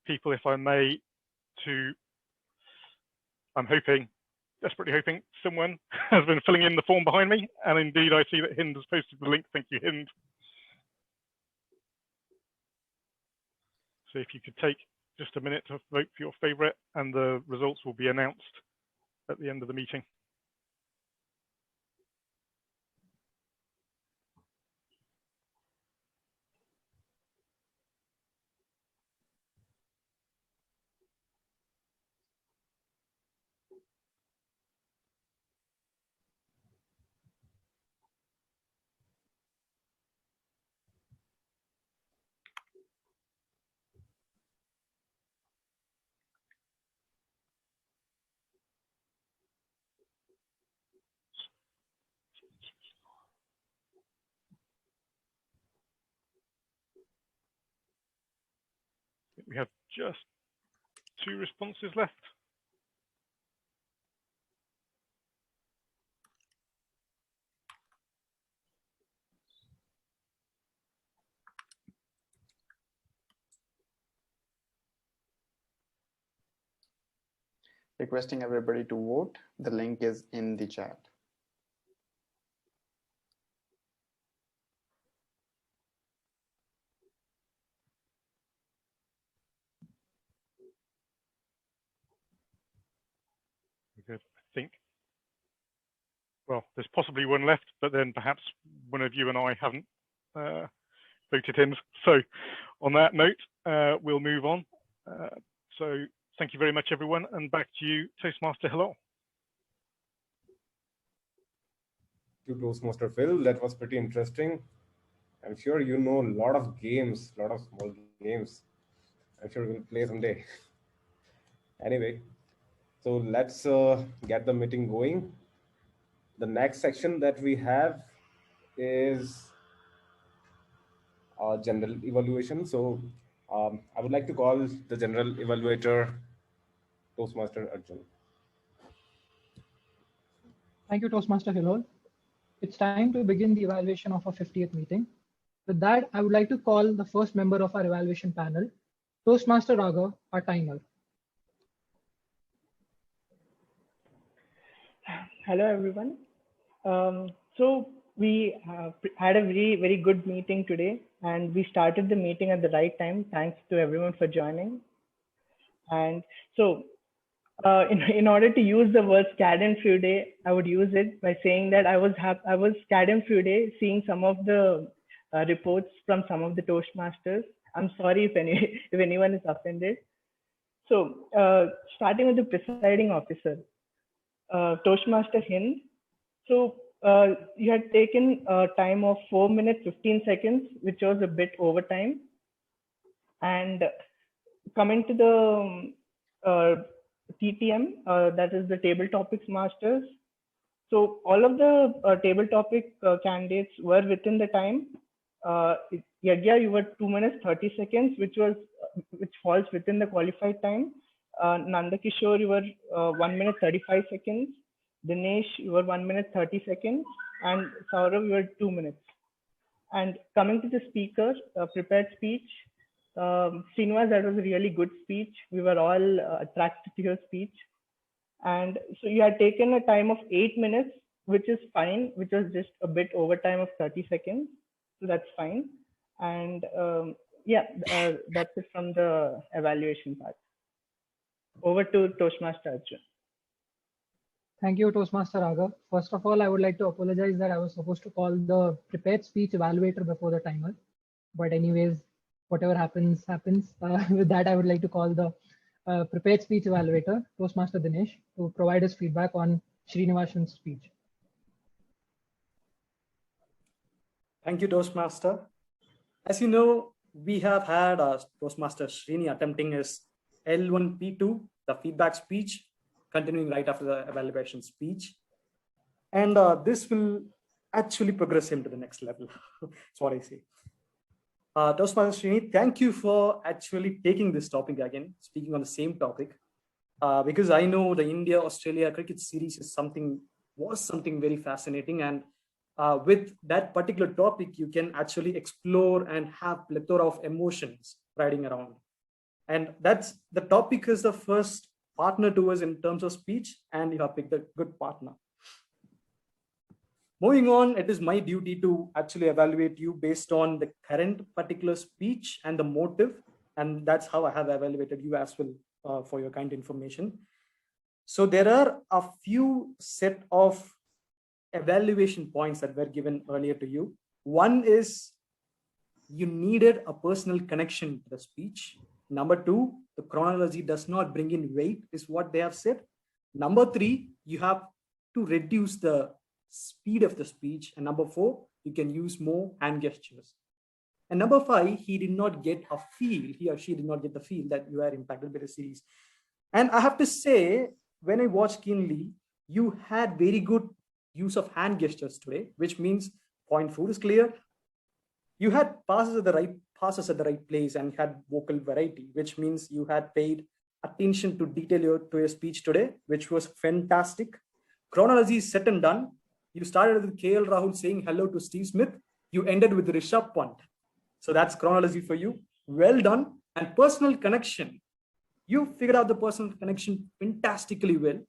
people, if I may, I'm desperately hoping someone has been filling in the form behind me, and indeed I see that Hind has posted the link. Thank you, Hind. So if you could take just a minute to vote for your favorite, and the results will be announced at the end of the meeting. we have just 2 responses left. Requesting everybody to vote. The link is in the chat. Good. I think, well, there's possibly one left, but then perhaps one of you and I haven't voted him. So on that note, we'll move on. So thank you very much, everyone. And back to you, Toastmaster Hillol. Thank you, Toastmaster Phil. That was pretty interesting. I'm sure you know a lot of games, a lot of small games. I'm sure we'll play someday. Anyway, so let's get the meeting going. The next section that we have is general evaluation. So I would like to call the general evaluator, Toastmaster Arjun. Thank you, Toastmaster Hillol. It's time to begin the evaluation of our 50th meeting. With that, I would like to call the first member of our evaluation panel, Toastmaster Raghava, our timer. Hello, everyone. So we had a very good meeting today, and we started the meeting at the right time. Thanks to everyone for joining. And so in order to use the word Schadenfreude, I would use it by saying that I was Schadenfreude seeing some of the reports from some of the Toastmasters. I'm sorry if anyone is offended. So starting with the presiding officer, Toastmaster Hind. So you had taken a time of 4 minutes 15 seconds, which was a bit over time. And coming to the TTM, that is the table topics masters. So all of the table topic candidates were within the time. Yagya, you were 2 minutes 30 seconds, which falls within the qualified time. Nanda Kishore, you were 1 minute 35 seconds. Dinesh, you were 1 minute 30 seconds, and Saurav, you were 2 minutes. And coming to the speaker, prepared speech, Srinivasan, that was a really good speech. We were all attracted to your speech. And so you had taken a time of 8 minutes, which is fine, which was just a bit over time of 30 seconds. So that's fine. And yeah, that's it from the evaluation part. Over to Toastmaster Arjun. Thank you, Toastmaster Raghava. First of all, I would like to apologize that I was supposed to call the prepared speech evaluator before the timer. But anyways, whatever happens, happens. With that, I would like to call the prepared speech evaluator, Toastmaster Dinesh, to provide his feedback on Srinivasan's speech. Thank you, Toastmaster. As you know, we have had Toastmaster Srini attempting his L1P2, the feedback speech, continuing right after the evaluation speech. And this will actually progress him to the next level. That's what I say. Toastmaster Srini, thank you for actually taking this topic again, speaking on the same topic, because I know the India-Australia cricket series was something very fascinating. And with that particular topic, you can actually explore and have plethora of emotions riding around. And that's the topic is the first partner to us in terms of speech, and you have picked a good partner. Moving on, it is my duty to actually evaluate you based on the current particular speech and the motive, and that's how I have evaluated you as well for your kind information. So there are a few set of evaluation points that were given earlier to you. One is you needed a personal connection to the speech. Number two, the chronology does not bring in weight, is what they have said. Number three, you have to reduce the speed of the speech. And number four, you can use more hand gestures. And number five, he did not get a feel, he or she did not get the feel that you are impacted by the series. And I have to say, when I watched keenly, you had very good use of hand gestures today, which means point 4 is clear. You had passes at the right pauses at the right place and had vocal variety, which means you had paid attention to detail to your speech today, which was fantastic. Chronology is set and done. You started with KL Rahul saying hello to Steve Smith. You ended with Rishabh Pant. So that's chronology for you. Well done. And personal connection. You figured out the personal connection fantastically well.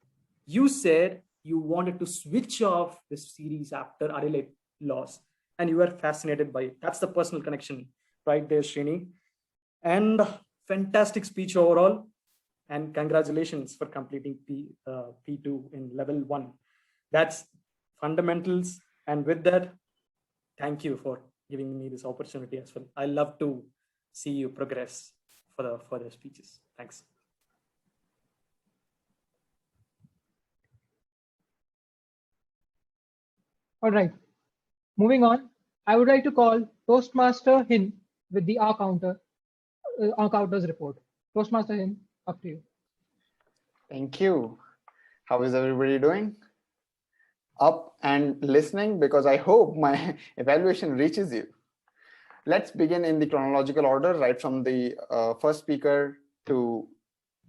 You said you wanted to switch off this series after Adelaide loss, and you were fascinated by it. That's the personal connection right there, Srini. And fantastic speech overall. And congratulations for completing P2 in level 1. That's fundamentals. And with that, thank you for giving me this opportunity as well. I love to see you progress for the further speeches. Thanks. All right. Moving on, I would like to call Toastmaster Hind with the AhCounter's report. Toastmaster Hind, up to you. Thank you. How is everybody doing? Up and listening, because I hope my evaluation reaches you. Let's begin in the chronological order, right from the first speaker to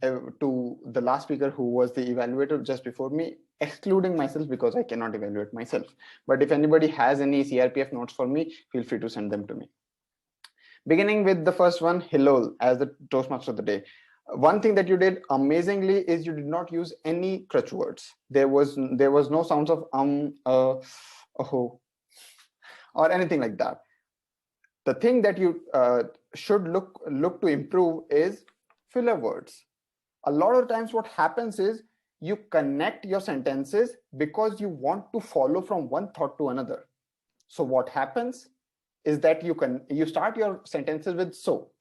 the last speaker, who was the evaluator just before me, excluding myself because I cannot evaluate myself. But if anybody has any CRPF notes for me, feel free to send them to me. Beginning with the first one, Hillol as the Toastmaster of the day. One thing that you did amazingly is you did not use any crutch words. There was no sounds of oh, or anything like that. The thing that you should look to improve is filler words. A lot of times what happens is you connect your sentences because you want to follow from one thought to another. So what happens is that you start your sentences with so,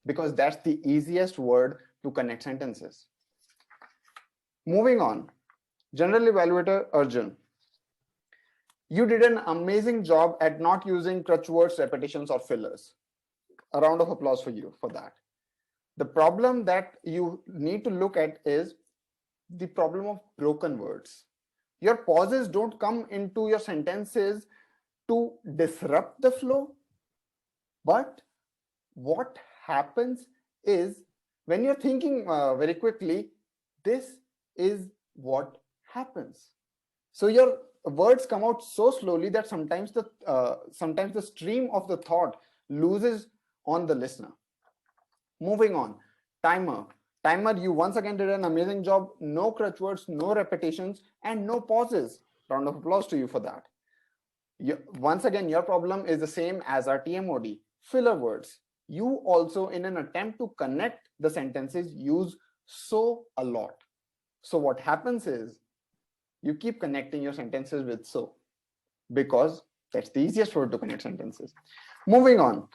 because that's the easiest word to connect sentences. Moving on, General Evaluator Arjun. You did an amazing job at not using crutch words, repetitions, or fillers. A round of applause for you for that. The problem that you need to look at is the problem of broken words. Your pauses don't come into your sentences to disrupt the flow, but what happens is when you're thinking very quickly, this is what happens. So your words come out so slowly that sometimes the stream of the thought loses on the listener. Moving on, timer, you once again did an amazing job. No crutch words, no repetitions, and no pauses. Round of applause to you for that. Once again, your problem is the same as our TMoD, filler words. You also, in an attempt to connect the sentences, use so a lot. So what happens is you keep connecting your sentences with so, because that's the easiest word to connect sentences. Moving on,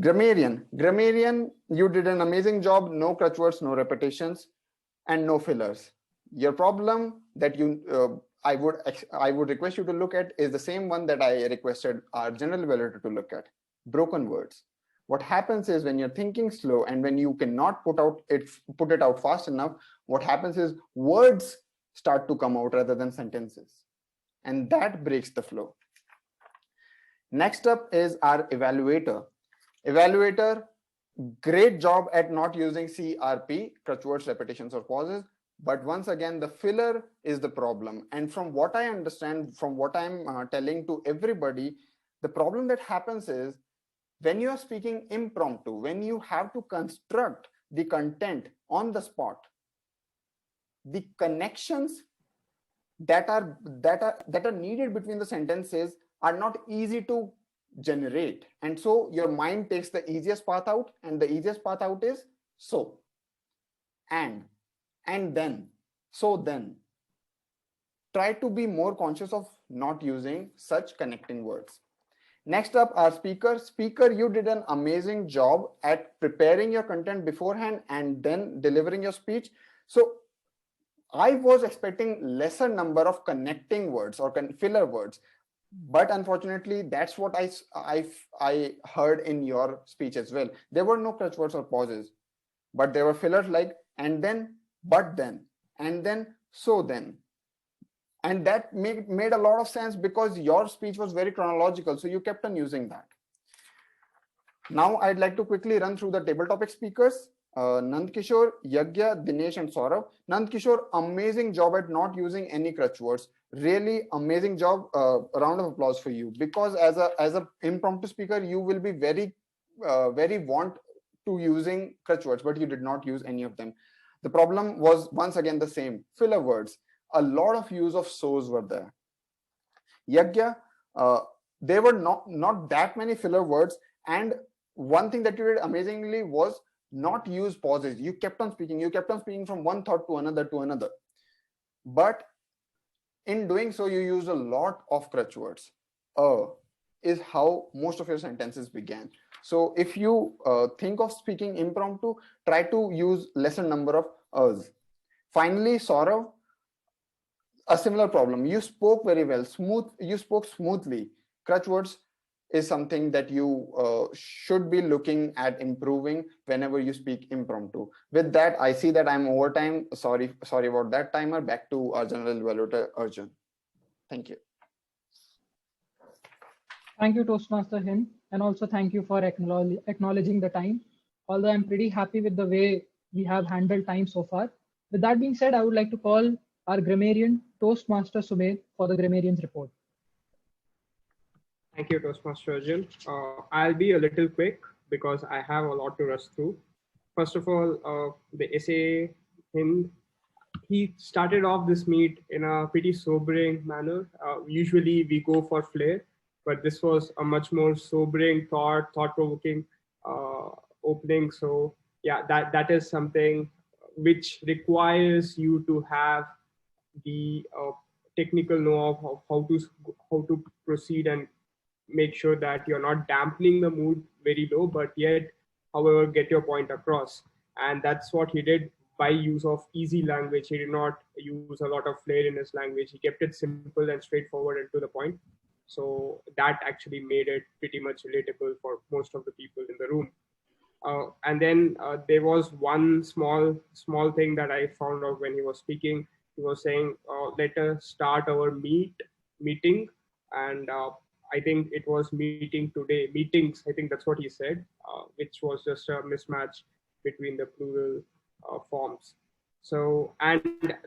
Grammarian, you did an amazing job. No crutch words, no repetitions, and no fillers. Your problem that I would request you to look at is the same one that I requested our general evaluator to look at: broken words. What happens is when you're thinking slow and when you cannot put it out fast enough, what happens is words start to come out rather than sentences, and that breaks the flow. Next up is our evaluator. Evaluator, great job at not using CRP, crutch words, repetitions, or pauses. But once again, the filler is the problem. And from what I understand, from what I'm telling to everybody, the problem that happens is when you are speaking impromptu, when you have to construct the content on the spot, the connections that are needed between the sentences are not easy to generate. And so your mind takes the easiest path out, and the easiest path out is so, and then, so then. Try to be more conscious of not using such connecting words. Next up, our speaker. Speaker, you did an amazing job at preparing your content beforehand and then delivering your speech. So I was expecting lesser number of connecting words or filler words, but unfortunately, that's what I heard in your speech as well. There were no crutch words or pauses, but there were fillers like and then, but then, and then, so then. And that made a lot of sense because your speech was very chronological, so you kept on using that. Now I'd like to quickly run through the table topic speakers. Nanda Kishore, Yagya, Dinesh, and Saurav. Nanda Kishore, amazing job at not using any crutch words. Really amazing job. A round of applause for you, because as a impromptu speaker, you will be very want to using crutch words, but you did not use any of them. The problem was once again the same, filler words. A lot of use of so's were there. Yagya, there were not that many filler words, and one thing that you did amazingly was not use pauses. You kept on speaking from one thought to another. But in doing so, you used a lot of crutch words. Is how most of your sentences began. So if you think of speaking impromptu, try to use lesser number of us. Finally, Saurav, a similar problem. You spoke very well, you spoke smoothly. Crutch words is something that you should be looking at improving whenever you speak impromptu. With that, I see that I'm over time. Sorry about that timer. Back to our general evaluator, Arjun. Thank you. Thank you, Toastmaster Hind, and also thank you for acknowledging the time. Although I'm pretty happy with the way we have handled time so far. With that being said, I would like to call our grammarian, Toastmaster Sumedh, for the grammarian's report. Thank you, Toastmaster Arjun. I'll be a little quick because I have a lot to rush through. First of all, the essay Hind, he started off this meet in a pretty sobering manner. Usually we go for flair, but this was a much more sobering, thought-provoking opening. So yeah, that is something which requires you to have the technical know of how to proceed and make sure that you're not dampening the mood very low, but yet, however, get your point across. And that's what he did by use of easy language. He did not use a lot of flair in his language. He kept it simple and straightforward and to the point. So that actually made it pretty much relatable for most of the people in the room. And then there was one small thing that I found out when he was speaking. He was saying, let us start our meeting. And I think it was meeting today, meetings. I think that's what he said, which was just a mismatch between the plural forms. So, and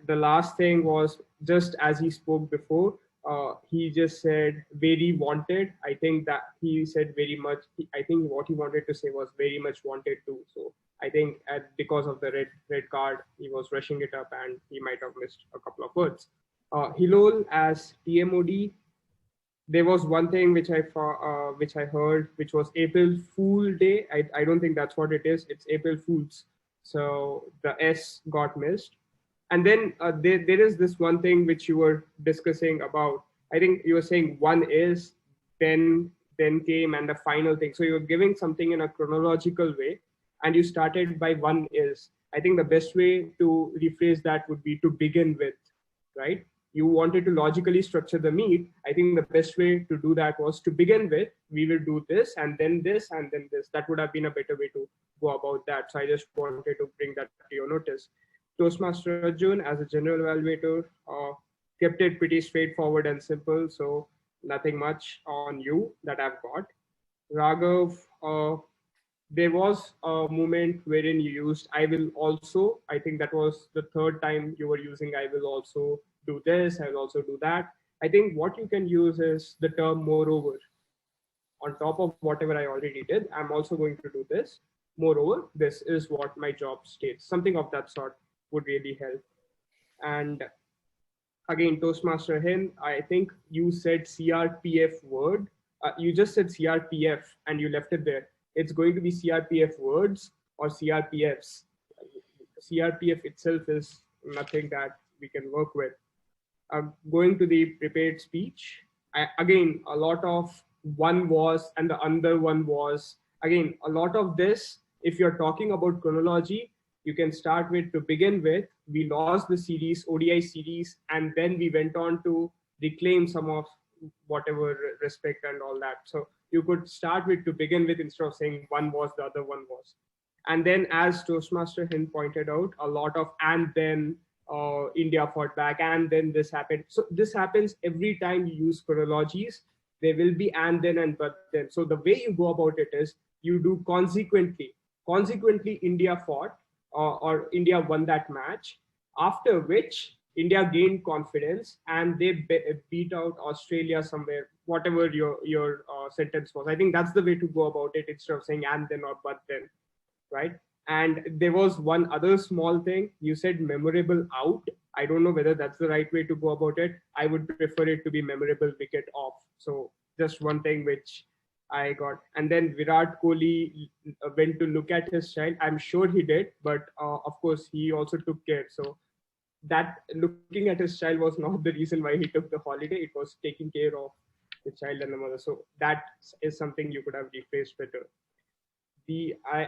the last thing was just as he spoke before, he just said very wanted. I think that he said very much. I think what he wanted to say was very much wanted to. So I think because of the red card, he was rushing it up and he might have missed a couple of words. Hillol as TMoD. There was one thing which I heard, which was April Fool Day. I don't think that's what it is. It's April Fools. So the S got missed. And then there is this one thing which you were discussing about. I think you were saying one is, then came, and the final thing. So you're giving something in a chronological way, and you started by one is. I think the best way to rephrase that would be to begin with, right? You wanted to logically structure the meet. I think the best way to do that was to begin with, we will do this, and then this, and then this. That would have been a better way to go about that. So I just wanted to bring that to your notice. Toastmaster Arjun, as a general evaluator, kept it pretty straightforward and simple. So nothing much on you that I've got. Raghav, there was a moment wherein you used I will also. I think that was the third time you were using I will also do this, I will also do that. I think what you can use is the term moreover. On top of whatever I already did, I'm also going to do this. Moreover, this is what my job states. Something of that sort would really help. And again, Toastmaster Hind, I think you said CRPF word. You just said CRPF and you left it there. It's going to be CRPF words or CRPFs. CRPF itself is nothing that we can work with. Going to the prepared speech, again, a lot of one was and the other one was. Again, a lot of this, if you're talking about chronology, you can start with to begin with. We lost the series, ODI series, and then we went on to reclaim some of whatever respect and all that. So you could start with to begin with instead of saying one was, the other one was. And then as Toastmaster Hind pointed out, a lot of and then India fought back and then this happened. So this happens every time you use chronologies. There will be and then and but then. So the way you go about it is you do consequently. Consequently, India fought, or India won that match, after which India gained confidence and they beat out Australia somewhere, whatever your sentence was. I think that's the way to go about it, instead of saying and then or but then, right? And there was one other small thing. You said memorable out. I don't know whether that's the right way to go about it. I would prefer it to be memorable wicket off. So just one thing which I got. And then Virat Kohli went to look at his child. I'm sure he did, but of course he also took care. So that looking at his child was not the reason why he took the holiday. It was taking care of the child and the mother. So that is something you could have rephrased better.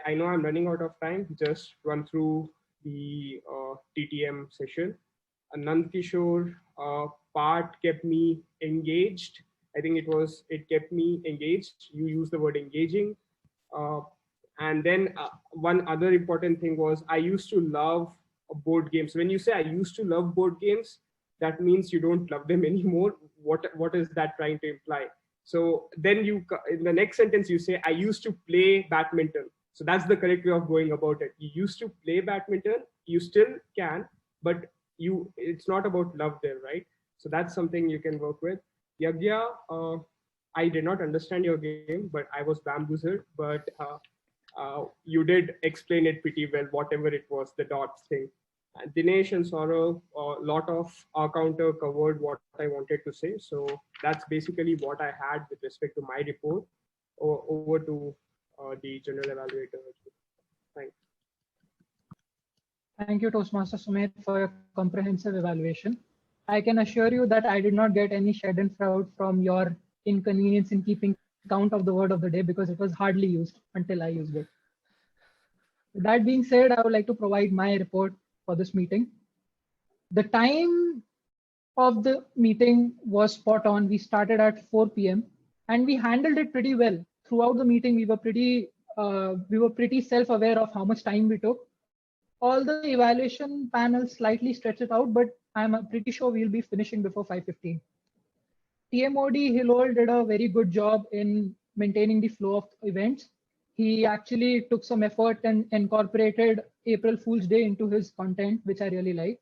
I know I'm running out of time. Just run through the TTM session. Nanda Kishore part kept me engaged. I think it kept me engaged. You use the word engaging. And then one other important thing was I used to love board games. When you say I used to love board games, that means you don't love them anymore. What is that trying to imply? So then in the next sentence you say I used to play badminton. So that's the correct way of going about it. You used to play badminton, you still can, but it's not about love there, right? So that's something you can work with. Yagya, I did not understand your game, but I was bamboozled. But you did explain it pretty well, whatever it was, the dots thing. Dinesh and Saurav, a lot of AhCounter covered what I wanted to say. So that's basically what I had with respect to my report. Over to the general evaluator. Thanks. Thank you, Toastmaster Sumedh, for your comprehensive evaluation. I can assure you that I did not get any schadenfreude from your inconvenience in keeping count of the word of the day, because it was hardly used until I used it. With that being said, I would like to provide my report for this meeting. The time of the meeting was spot on. We started at 4 p.m. and we handled it pretty well. Throughout the meeting, we were pretty self-aware of how much time we took. All the evaluation panels slightly stretched it out, but I'm pretty sure we'll be finishing before 5:15. TMoD Hillol did a very good job in maintaining the flow of events. He actually took some effort and incorporated April Fool's Day into his content, which I really liked.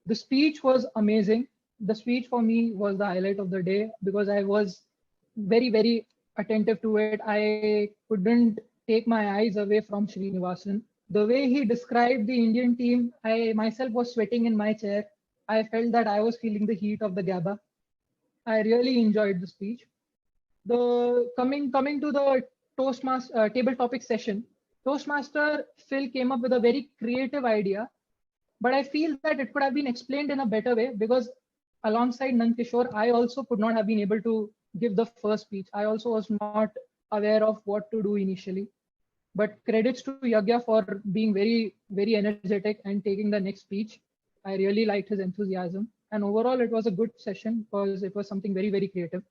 The speech was amazing. The speech for me was the highlight of the day because I was very, very attentive to it. I couldn't take my eyes away from Srinivasan. The way he described the Indian team, I myself was sweating in my chair. I felt that I was feeling the heat of the GABA. I really enjoyed the speech. The coming to the Toastmaster table topic session, Toastmaster Phil came up with a very creative idea, but I feel that it could have been explained in a better way because alongside Nanda Kishore, I also could not have been able to give the first speech. I also was not aware of what to do initially. But credits to Yagya for being very, very energetic and taking the next speech. I really liked his enthusiasm. And overall, it was a good session because it was something very, very creative.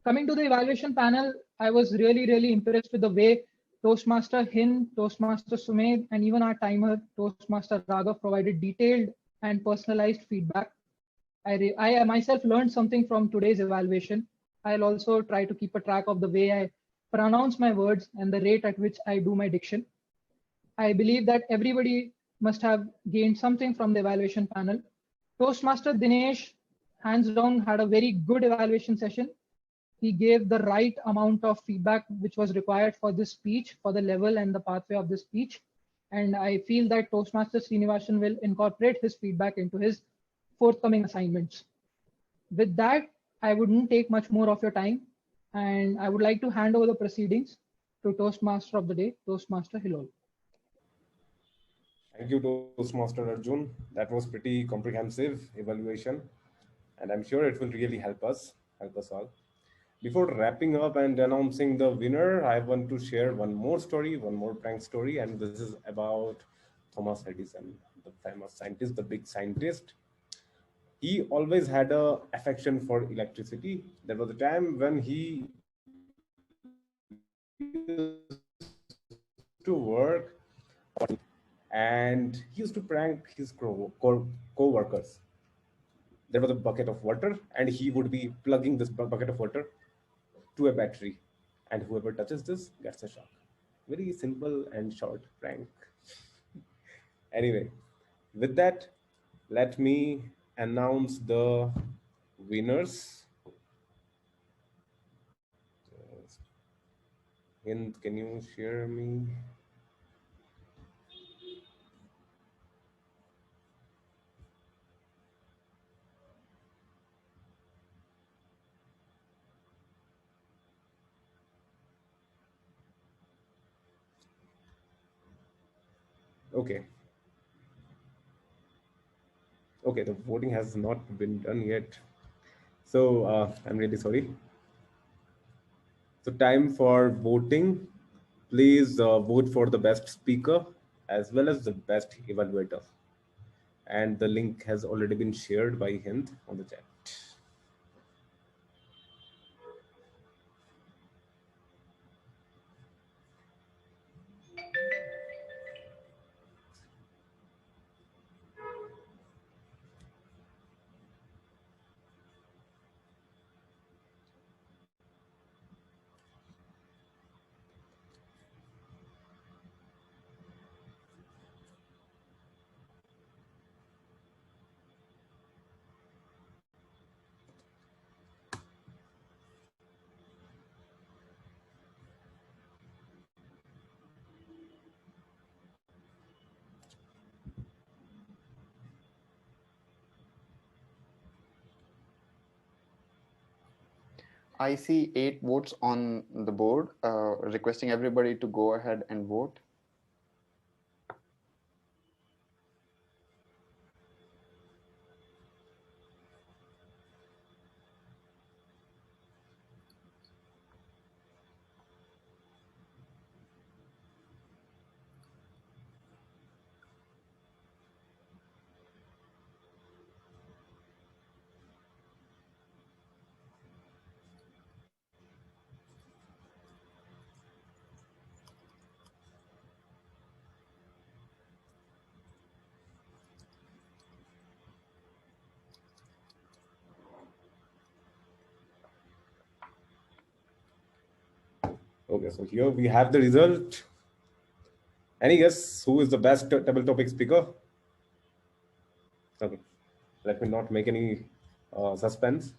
Coming to the evaluation panel, I was really, really impressed with the way Toastmaster Hind, Toastmaster Sumedh, and even our timer, Toastmaster Raghava, provided detailed and personalized feedback. I myself learned something from today's evaluation. I'll also try to keep a track of the way I pronounce my words and the rate at which I do my diction. I believe that everybody must have gained something from the evaluation panel. Toastmaster Dinesh, hands down, had a very good evaluation session. He gave the right amount of feedback which was required for this speech, for the level and the pathway of this speech. And I feel that Toastmaster Srinivasan will incorporate his feedback into his forthcoming assignments. With that, I wouldn't take much more of your time. And I would like to hand over the proceedings to Toastmaster of the day, Toastmaster Hillol. Thank you, Toastmaster Arjun. That was pretty comprehensive evaluation, and I'm sure it will really help us all. Before wrapping up and announcing the winner, I want to share one more prank story, and this is about Thomas Edison, the famous scientist, the big scientist. He always had an affection for electricity. There was a time when he used to work and he used to prank his co-workers. There was a bucket of water and he would be plugging this bucket of water to a battery. and whoever touches this gets a shock. Very simple and short prank. Anyway, with that, let me announce the winners. Hind, can you share me? Okay. Okay, the voting has not been done yet. So I'm really sorry. So time for voting. Please vote for the best speaker as well as the best evaluator. And the link has already been shared by Hind on the chat. I see 8 votes on the board, requesting everybody to go ahead and vote. Okay, so here we have the result. Any guess who is the best table topic speaker? Okay, let me not make any suspense.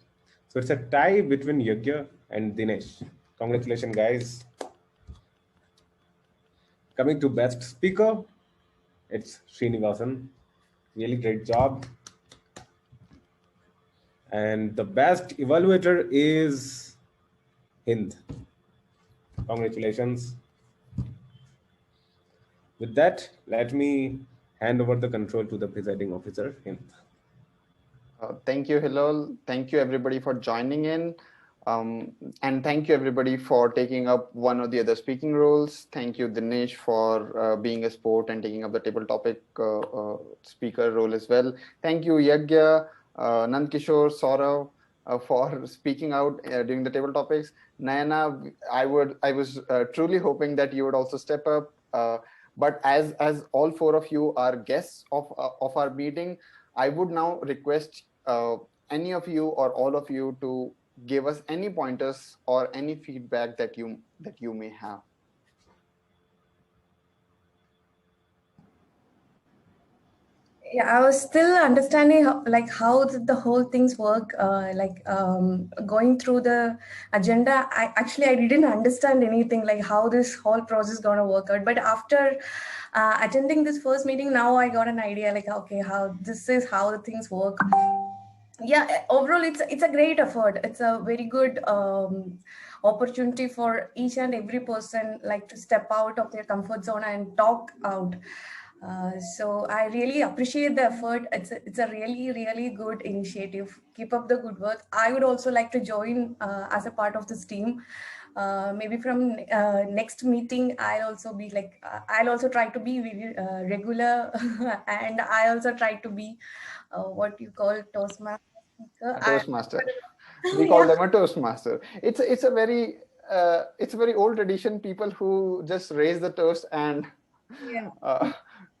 So it's a tie between Yagya and Dinesh. Congratulations, guys. Coming to best speaker, it's Srinivasan. Really great job. And the best evaluator is Hind. Congratulations. With that, let me hand over the control to the presiding officer, Hind. Thank you, Hillol. Thank you, everybody, for joining in. And thank you, everybody, for taking up one or the other speaking roles. Thank you, Dinesh, for being a sport and taking up the table topic speaker role as well. Thank you, Yagya, Nanda Kishore, Saurav, for speaking out during the table topics. Nayana, I was truly hoping that you would also step up. But as all 4 of you are guests of our meeting, I would now request any of you or all of you to give us any pointers or any feedback that you may have. Yeah, I was still understanding how the whole things work. Going through the agenda, I didn't understand anything, like how this whole process is gonna work out. But after attending this first meeting, now I got an idea, like okay, how this is how the things work. Yeah, overall it's a great effort. It's a very good opportunity for each and every person, like to step out of their comfort zone and talk out. So I really appreciate the effort. It's a really good initiative. Keep up the good work. I would also like to join as a part of this team. Maybe from next meeting, I'll also be like I'll also try to be regular, and I also try to be what you call Toastmaster speaker. A Toastmaster. We call them a Toastmaster. It's a very old tradition. People who just raise the toast and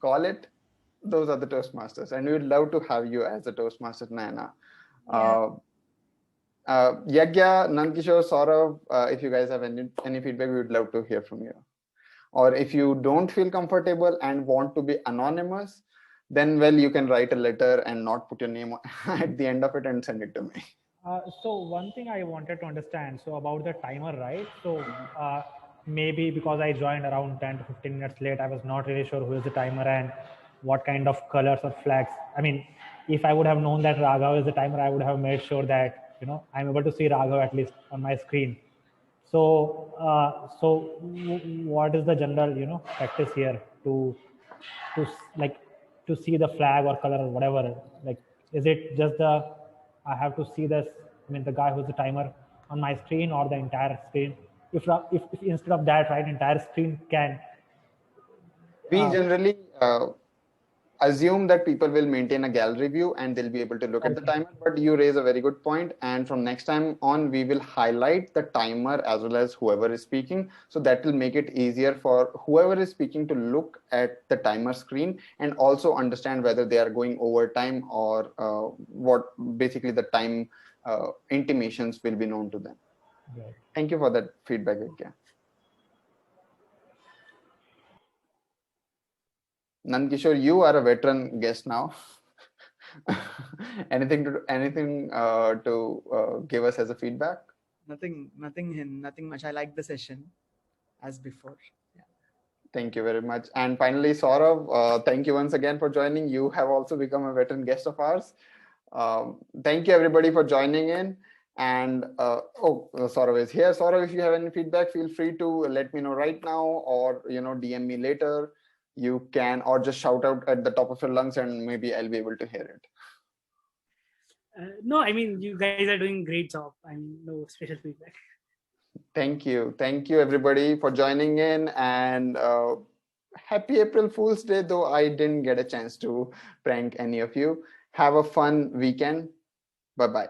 call it, those are the Toastmasters, and we would love to have you as a Toastmaster, Nana. Yagya, Nanda Kishore, Saurav, if you guys have any feedback, we would love to hear from you. Or if you don't feel comfortable and want to be anonymous, then well, you can write a letter and not put your name at the end of it and send it to me. So one thing I wanted to understand, so about the timer, right? So maybe because I joined around 10 to 15 minutes late, I was not really sure who is the timer and what kind of colors or flags. I mean, if I would have known that Raghava is the timer, I would have made sure that, I'm able to see Raghava at least on my screen. So, what is the general, practice here to see the flag or color or whatever? Like, is it just I have to see this? I mean, the guy who's the timer on my screen or the entire screen? If instead of that, right, entire screen can. We generally assume that people will maintain a gallery view and they'll be able to look at the timer, but you raise a very good point, and from next time on we will highlight the timer as well as whoever is speaking, so that will make it easier for whoever is speaking to look at the timer screen and also understand whether they are going over time or what basically the time intimations will be known to them. Right. Thank you for that feedback again. Nanda Kishore, you are a veteran guest now. anything to give us as a feedback? Nothing much. I like the session as before. Yeah. Thank you very much. And finally, Saurav, thank you once again for joining. You have also become a veteran guest of ours. Thank you everybody for joining in. And Saurav is here. Saurav, if you have any feedback, feel free to let me know right now, or DM me later. You can, or just shout out at the top of your lungs and maybe I'll be able to hear it. No, I mean, you guys are doing great job. I mean, no special feedback. Thank you everybody for joining in, and happy April Fool's Day, though I didn't get a chance to prank any of you. Have a fun weekend. Bye bye.